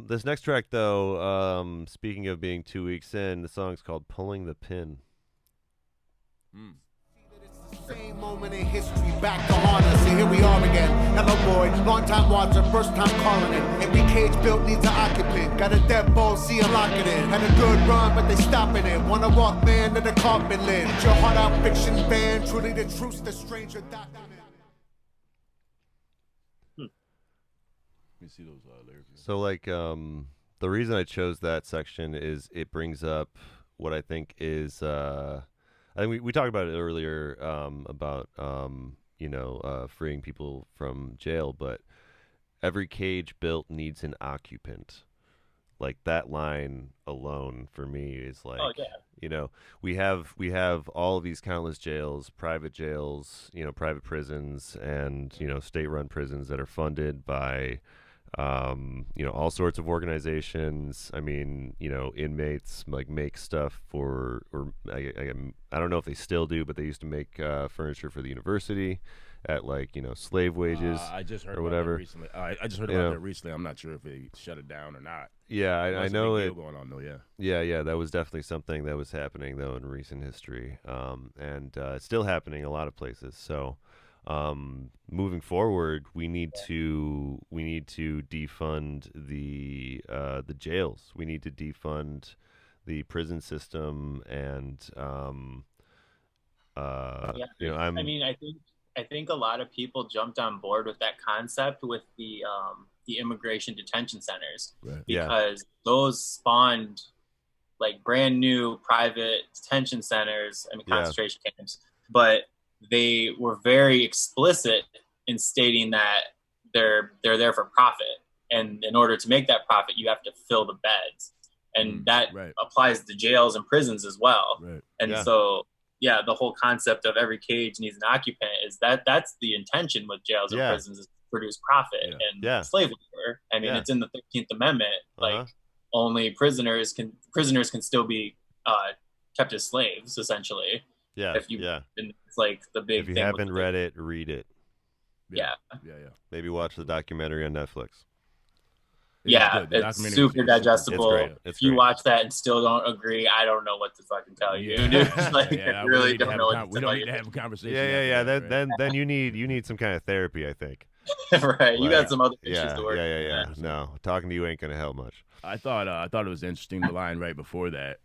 This next track, though, speaking of being 2 weeks in, the song's called "Pulling the Pin." Same moment in history, back to haunt us, and here we are again. Hello, boy, long time watcher, first time calling it. Every cage built needs an occupant. Got a dead ball, see a lock it in. Had a good run, but they stopping it. Wanna walk, man, to the carpet lid. Get your heart out, fiction band. Truly the truth, the stranger document. Let me see those lyrics. So, like, the reason I chose that section is it brings up what I think is. I think we talked about it earlier about freeing people from jail, but every cage built needs an occupant. Like that line alone for me is like, we have all of these countless jails, private prisons, and state-run prisons that are funded by all sorts of organizations. I mean, inmates like make stuff for, or I don't know if they still do, but they used to make furniture for the university at slave wages. I just heard or about whatever. that recently. I just heard about that recently. I'm not sure if they shut it down or not. Yeah, I know it. Going on though. Yeah. That was definitely something that was happening though in recent history, and it's still happening in a lot of places. So. Moving forward, we need to defund the jails. We need to defund the prison system, and I think a lot of people jumped on board with that concept with the immigration detention centers, right. Because those spawned like brand new private detention centers. Concentration camps, but they were very explicit in stating that they're there for profit, and in order to make that profit, you have to fill the beds, and that applies to jails and prisons as well. Right. And so, the whole concept of every cage needs an occupant is that's the intention with jails and prisons, is to produce profit and slave labor. I mean, it's in the 13th Amendment. Like only prisoners can still be kept as slaves, essentially. Yeah, and it's like the big thing. If you thing haven't read it, read it. Yeah. Maybe watch the documentary on Netflix. It's super digestible. If you watch that and still don't agree, I don't know what to fucking tell you. Dude. I really don't know what to tell you. We don't need to have a conversation. Yeah. Then you need some kind of therapy, I think. Right. You got some other issues to work. Yeah. No, talking to you ain't gonna help much. I thought it was interesting, the line right before that.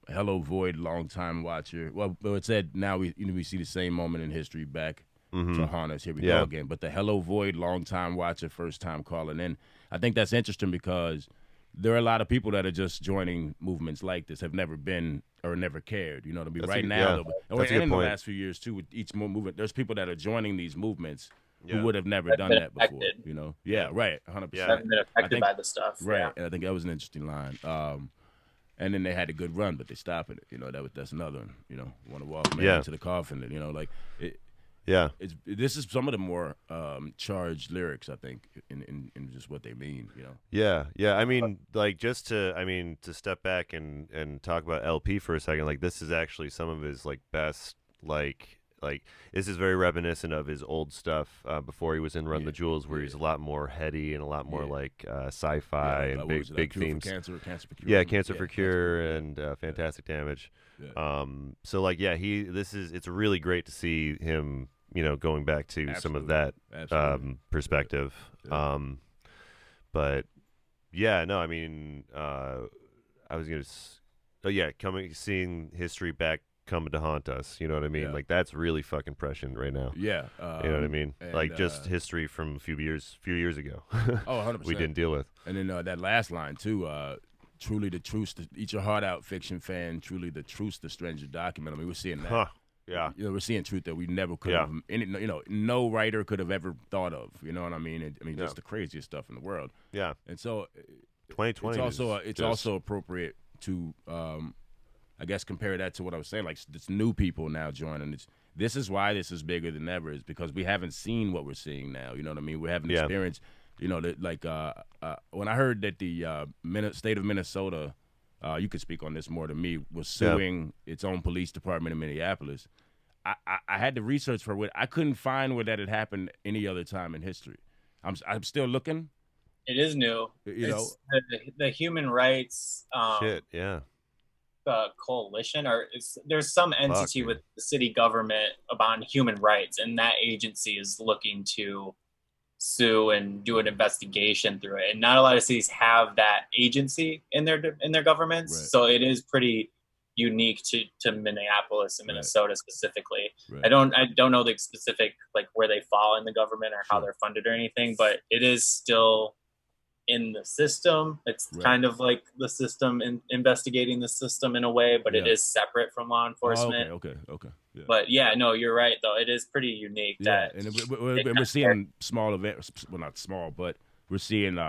Hello, Void, long-time watcher. Well, it said now we see the same moment in history back to haunt us. Here we go again. But the Hello, Void, long-time watcher, first-time calling in. I think that's interesting because there are a lot of people that are just joining movements like this, have never been or never cared. You know what I mean? That's right a, now, that's and in the point. last few years too, with each movement, there's people that are joining these movements who would have never done that before. You know? Yeah, right. 100%. Haven't been affected by the stuff. Right. Yeah. And I think that was an interesting line. And then they had a good run, but they stopped it. You know, that's another one. You know, want to walk man into the coffin. You know, like it. Yeah. This is some of the more charged lyrics, I think, in just what they mean. You know. Yeah. I mean, like just to step back and talk about LP for a second. Like this is actually some of his like best like this is very reminiscent of his old stuff before he was in Run the Jewels, where he's a lot more heady and a lot more like sci-fi and big themes. Cancer for Cure. Yeah, Cancer for Cure and Fantastic Damage. Yeah. So like it's really great to see him, you know, going back to some of that perspective. Yeah. But yeah, no, I mean, I was gonna seeing history coming to haunt us, you know what I mean? Like that's really fucking prescient right now. Yeah. You know what I mean? Like just history from a few years ago. 100%. We didn't deal with. And then that last line too, truly the truth, eat your heart out, fiction fan, truly the truth, the stranger document. I mean, we're seeing that. Yeah. You know, we're seeing truth that we never could have, no writer could have ever thought of, you know what I mean? Just the craziest stuff in the world. Yeah. And so 2020 it's also appropriate to I guess compare that to what I was saying, like it's new people now joining. This is why this is bigger than ever, is because we haven't seen what we're seeing now. You know what I mean? We haven't experienced, you know, when I heard that the state of Minnesota, you could speak on this more than me, was suing its own police department in Minneapolis. I had to research for it. I couldn't find where that had happened any other time in history. I'm still looking. It is new. You know, the human rights. Shit, yeah. coalition, or there's some entity with the city government about human rights, and that agency is looking to sue and do an investigation through it. And not a lot of cities have that agency in their governments, right. So it is pretty unique to Minneapolis and Minnesota specifically. Right. I don't know the specific like where they fall in the government or how they're funded or anything, but it is still in the system. It's kind of like the system investigating the system in a way, but it is separate from law enforcement. Okay. Yeah. But yeah, no, you're right though. It is pretty unique that and we're seeing small events, well not small, but we're seeing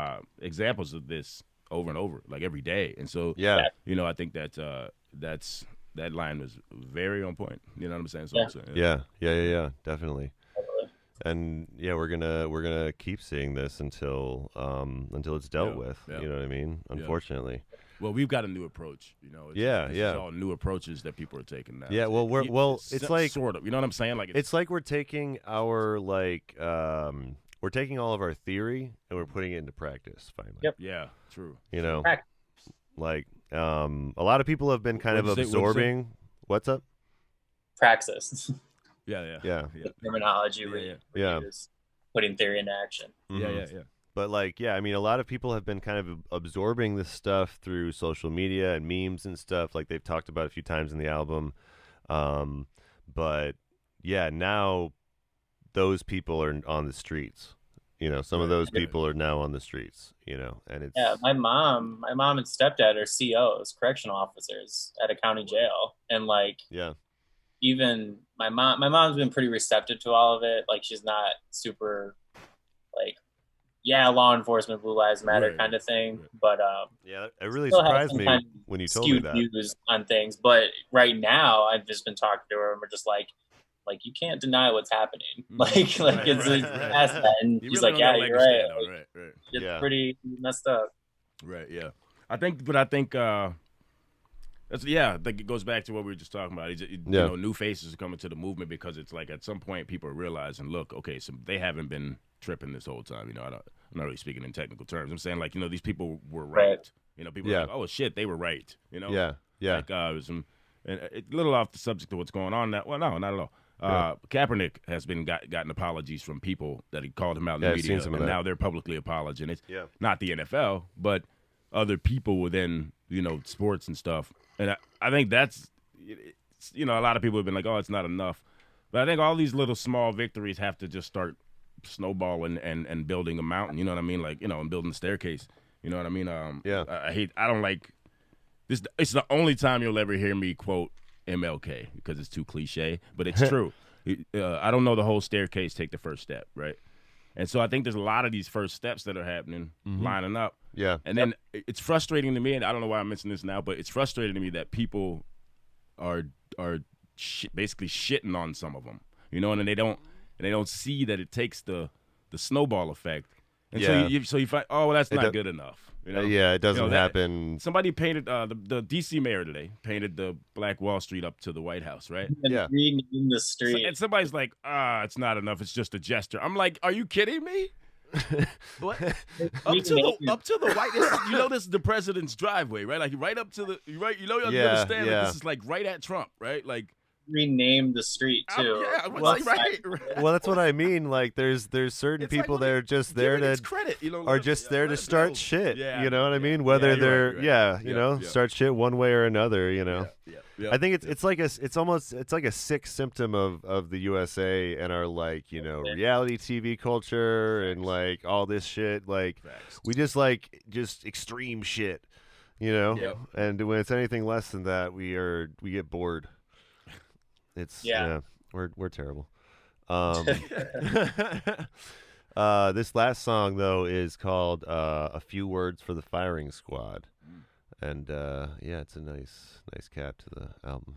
examples of this over and over, like every day. And so you know, I think that that line was very on point. You know what I'm saying? So I'm saying, yeah, definitely. And yeah, we're gonna keep seeing this until it's dealt with. You know what I mean? Unfortunately. Well, we've got a new approach. You know. It's all new approaches that people are taking now. Yeah. Well, it's like sort of. You know what I'm saying? Like it's like we're taking our we're taking all of our theory and we're putting it into practice finally. Yep. Yeah. True. You know, like a lot of people have been kind of absorbing. What's up? Praxis. Yeah. Terminology we use, putting theory into action. Mm-hmm. Yeah. But I mean, a lot of people have been kind of absorbing this stuff through social media and memes and stuff, like they've talked about a few times in the album. But yeah, now those people are on the streets. You know, some of those people are now on the streets. You know, and it's my mom and stepdad are COs, correctional officers at a county jail, and even my mom's been pretty receptive to all of it. Like, she's not super like, law enforcement, Blue Lives Matter kind of thing. But it really surprised me when you told me that. Views on things, but right now I've just been talking to her and we're just like you can't deny what's happening. It's past that, and she's really like, yeah, you're right. Right. It's pretty messed up. Right. Yeah. I think. I think it goes back to what we were just talking about. You know, new faces are coming to the movement because it's like at some point people are realizing, look, okay, so they haven't been tripping this whole time. You know, I'm not really speaking in technical terms. I'm saying, like, you know, these people were right. You know, people are like, oh shit, they were right. You know, yeah. Like a little off the subject of what's going on. Well, no, not at all. Kaepernick has gotten apologies from people that he called him out in the media, and now they're publicly apologizing. It's not the NFL, but other people within, you know, sports and stuff. And I think that's, you know, a lot of people have been like, oh, it's not enough. But I think all these little small victories have to just start snowballing and building a mountain. You know what I mean? Like, you know, and building a staircase. You know what I mean? I don't like this. It's the only time you'll ever hear me quote MLK because it's too cliche, but it's true. I don't know the whole staircase, take the first step, right? And so I think there's a lot of these first steps that are happening, lining up. Yeah. And then it's frustrating to me, and I don't know why I'm mentioning this now, but it's frustrating to me that people are basically shitting on some of them, you know, and they don't see that it takes the snowball effect. And so you find, oh, well, that's not good enough. You know? It doesn't happen. Somebody painted the D.C. mayor today painted the Black Wall Street up to the White House, right? And rename the street. And somebody's like, it's not enough. It's just a gesture. I'm like, are you kidding me? What? up to the White. You know, this is the president's driveway, right? Like right up to the right. You know, you understand. Like, this is like right at Trump, right? Like. Rename the street too. Well, that's what I mean. Like, there's certain people that are just there to credit, you know, are just there to start shit. You know what I mean? Whether they're start shit one way or another. You know. I think it's like a sick symptom of the USA and our, like, you know, reality TV culture and like all this shit. Like, we just extreme shit. You know, and when it's anything less than that, we get bored. It's we're terrible. This last song though is called "A Few Words for the Firing Squad," and it's a nice cap to the album.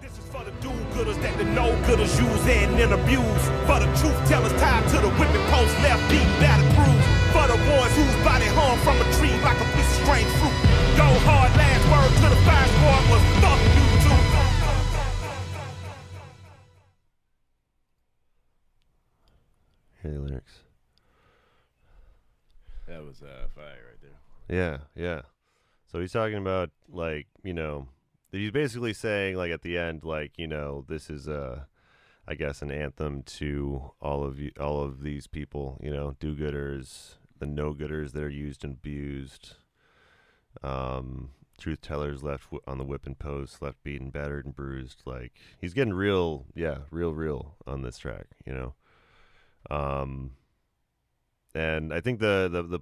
This is for the do-gooders that the no-gooders use and abuse. For the truth-tellers tied to the whipping post, left beat, battered bruised. For the ones whose body hung from a tree like a piece of strange fruit. Go hard, last word to the fire squad was fuck you too. Hear the lyrics. That was fire right there. Yeah. So he's talking about, like, he's basically saying, like, at the end, like, this is I guess an anthem to all of these people, do-gooders, the no-gooders that are used and abused, truth tellers left on the whipping post, left beaten, battered, and bruised. Like, he's getting real on this track, And I think the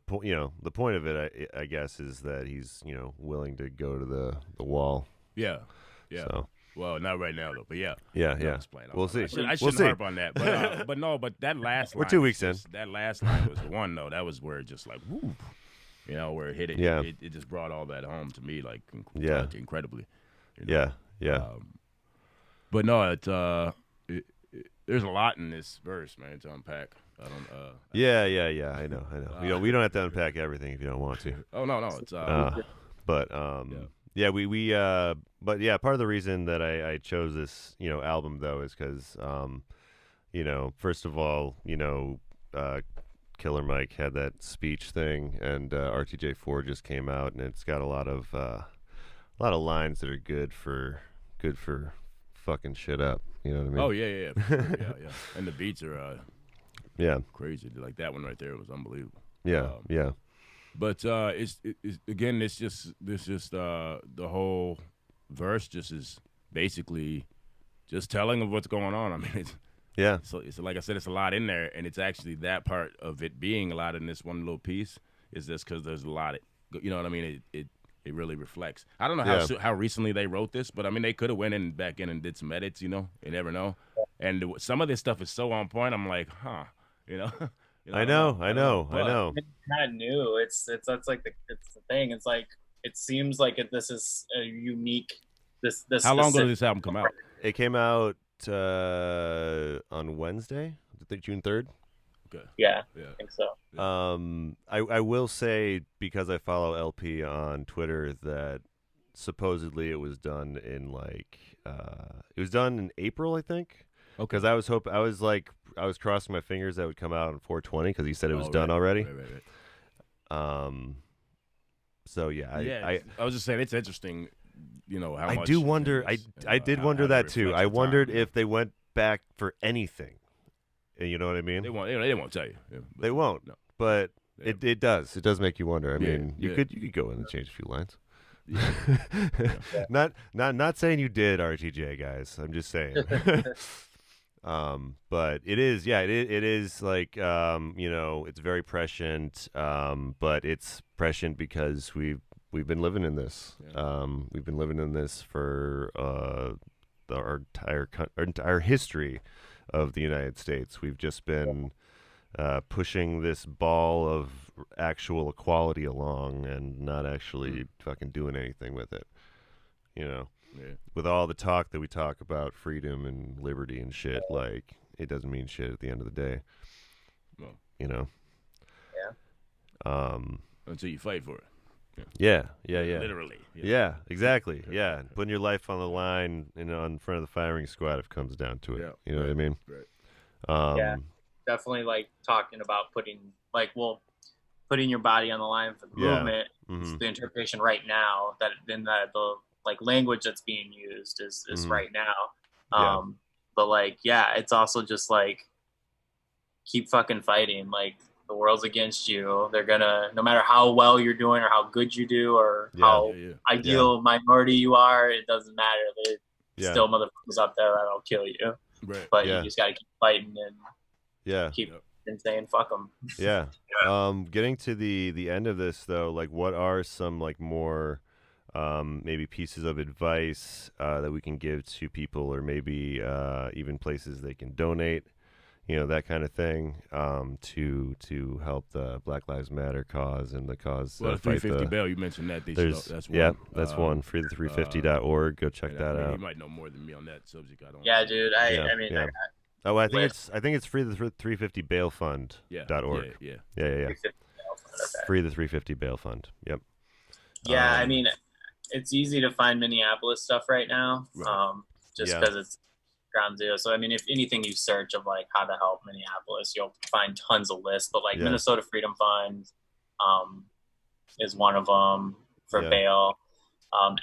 point of it, I guess, is that he's willing to go to the wall. Yeah. So. Well, not right now though, but yeah. We'll see. I shouldn't harp on that, but that last line. We're 2 weeks in. That last line was the one though. That was where it just like, whoo, where it hit it. Yeah. It just brought all that home to me, like, incredibly. Yeah. But no, there's a lot in this verse, man, to unpack. I don't. Yeah. I know. We don't have to unpack everything if you don't want to. Oh no, it's. But part of the reason that I chose this, album though, is because, first of all, Killer Mike had that speech thing, and RTJ4 just came out, and it's got a lot of lines that are good for fucking shit up. You know what I mean? Oh yeah. Yeah. And the beats are crazy. Like that one right there was unbelievable. Yeah. But it's the whole verse just is basically just telling of what's going on. I mean, it's like I said, it's a lot in there, and it's actually that part of it being a lot in this one little piece is just because there's a lot. You know what I mean? It really reflects. I don't know how recently they wrote this, but I mean, they could have went back in and did some edits. You never know. And some of this stuff is so on point. I'm like, huh, I know. It's not new. It's the thing. It's like it seems like this is a unique. This. How long ago did this album come out? It came out on Wednesday, I think June 3rd. Okay. Yeah, I think so. I will say, because I follow LP on Twitter, that supposedly it was done in April, I think. Okay. Because I was crossing my fingers that would come out on 420 because he said it was done already. Right. So yeah, I was just saying it's interesting. How I much do wonder. I did wonder that too. I wondered if they went back for anything. You know what I mean? They won't tell you. Yeah, they won't. No. But it does. It does make you wonder. I mean, you could go in and change a few lines. Yeah. Not saying you did, RTJ guys. I'm just saying. But it is, it is like, it's very prescient. But it's prescient because we've been living in this. We've been living in this for our entire history of the United States. We've just been pushing this ball of actual equality along and not actually fucking doing anything with it. With all the talk that we talk about freedom and liberty and shit, like, it doesn't mean shit at the end of the day. Well, until you fight for it. Yeah. Literally. Yeah, exactly. Yeah, putting your life on the line, in front of the firing squad if it comes down to it. Yeah. You know what I mean? Right. Definitely, like, talking about putting your body on the line for the movement. Mm-hmm. The interpretation right now that the language that's being used is right now. But it's also just like, keep fucking fighting. Like, the world's against you. They're gonna, no matter how well you're doing or how good you do or how ideal minority you are, it doesn't matter. There's still motherfuckers out there that'll kill you. Right. But you just gotta keep fighting and keep saying fuck them. Yeah. Getting to the end of this though, like, what are some more maybe pieces of advice that we can give to people, or maybe even places they can donate, that kind of thing, to help the Black Lives Matter cause and the cause. Well, the 350 bail, you mentioned that. That's one. Yeah, that's one. Freethe350.org. Go check that out. You might know more than me on that subject. I don't. Yeah, dude. I think it's freethe350bailfund.org. Yeah. Free the 350 bail fund. Yep. Yeah, I mean, it's easy to find Minneapolis stuff right now, just because it's ground zero. So I mean, if anything you search of how to help Minneapolis, you'll find tons of lists. But Minnesota Freedom Fund is one of them. for bail.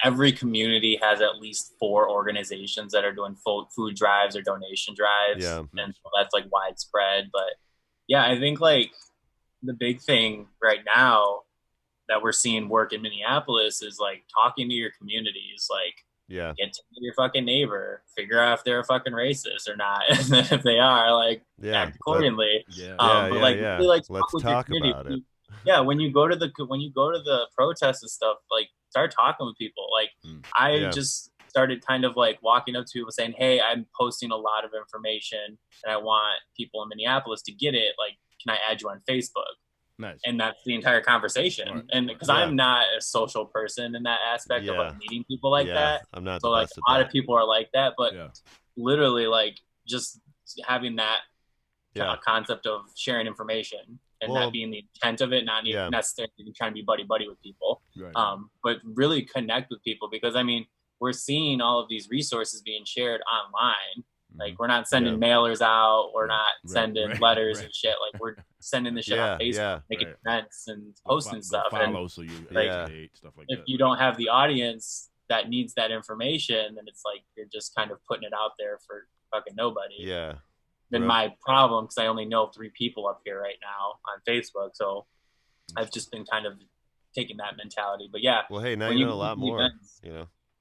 Every community has at least 4 organizations that are doing food drives or donation drives. Yeah. And so that's like widespread. But yeah, I think like the big thing right now that we're seeing work in Minneapolis is like talking to your communities, like get to know your fucking neighbor, figure out if they're a fucking racist or not. And then if they are, like act accordingly. Really, like, let's talk about it. Yeah, when you go to the protests and stuff, like start talking with people. Like I just started kind of like walking up to people saying, hey, I'm posting a lot of information and I want people in Minneapolis to get it. Like, can I add you on Facebook? Nice. And that's the entire conversation. Right. And because I'm not a social person in that aspect of like meeting people like that. I'm not. So like a lot of people are like that, but literally like just having that concept of sharing information and that being the intent of it, not even necessarily trying to be buddy with people, but really connect with people, because I mean, we're seeing all of these resources being shared online. Like we're not sending mailers out, we're not sending letters and shit. Like we're sending the shit on Facebook, making events and posting stuff. Follow, so you stuff like if that. you don't have the audience that needs that information, then it's like you're just kind of putting it out there for fucking nobody. Yeah. Then my problem, because I only know 3 people up here right now on Facebook, so I've just been kind of taking that mentality. But yeah. Well, hey, now you know a lot more. Events,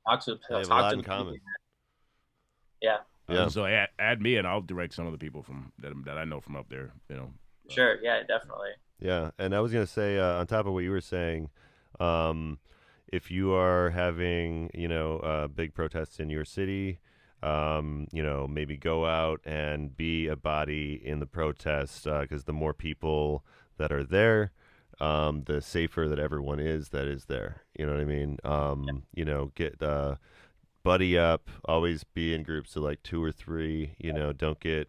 talk to a lot in common. Yeah. Yeah. So add me, and I'll direct some of the people from that I know from up there. Sure. Yeah. Definitely. Yeah, and I was gonna say on top of what you were saying, if you are having big protests in your city, maybe go out and be a body in the protest, because the more people that are there, the safer that everyone is that is there. You know what I mean? Get buddy up, always be in groups of like 2 or 3, don't get,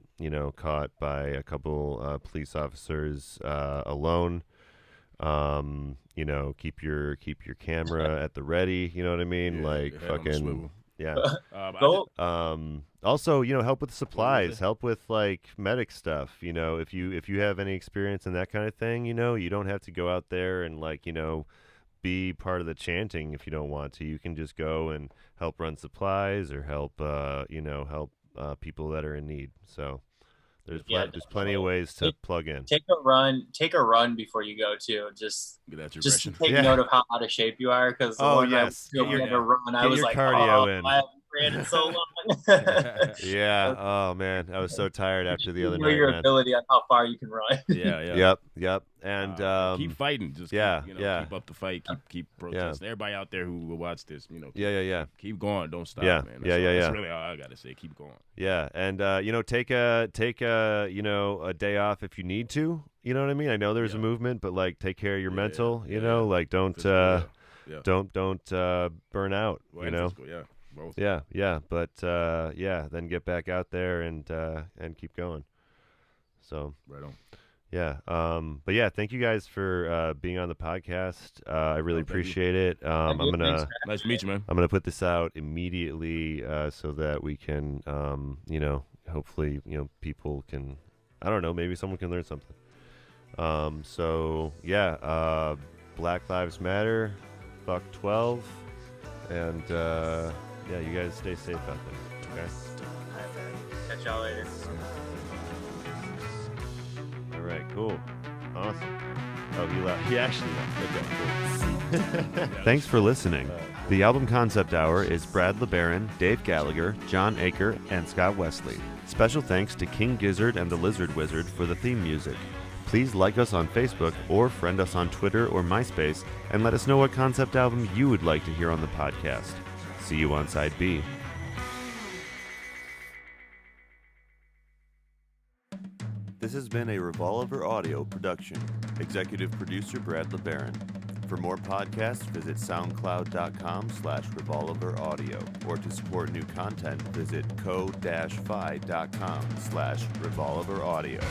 caught by a couple police officers alone. Keep your camera at the ready, you know what I mean? Like fucking also, help with supplies, help with like medic stuff. If you have any experience in that kind of thing, you don't have to go out there and like, be part of the chanting if you don't want to. You can just go and help run supplies or help people that are in need. So there's plenty of ways to plug in. Take a run before you go too. Just take note of how out of shape you are, because get your cardio in. I haven't ran in so long. Oh man, I was so tired after the other night. Your ability on how far you can run. Yep. And keep fighting. Just keep up the fight. Keep protesting. Everybody out there who will watch this, keep going. Don't stop, man. That's really all I gotta say. Keep going. Yeah, and take a day off if you need to. You know what I mean? I know there's a movement, but like take care of your mental. Like don't burn out. Physical, both. But then get back out there and keep going. So right on. Yeah. But yeah, thank you guys for being on the podcast. I really appreciate it. I'm gonna nice to meet you, man. I'm gonna put this out immediately so that we can hopefully people can, I don't know, maybe someone can learn something. Black Lives Matter, fuck 12, and you guys stay safe out there. Okay. Catch y'all later. All right, cool. Awesome. Oh, he left. He actually left. Okay, cool. Thanks for listening. The Album Concept Hour is Brad LeBaron, Dave Gallagher, John Aker, and Scott Wesley. Special thanks to King Gizzard and the Lizard Wizard for the theme music. Please like us on Facebook or friend us on Twitter or MySpace and let us know what concept album you would like to hear on the podcast. See you on Side B. This has been a Revolver Audio production. Executive producer Brad LeBaron. For more podcasts, visit soundcloud.com/revolveraudio, or to support new content, visit co-fi.com/revolveraudio.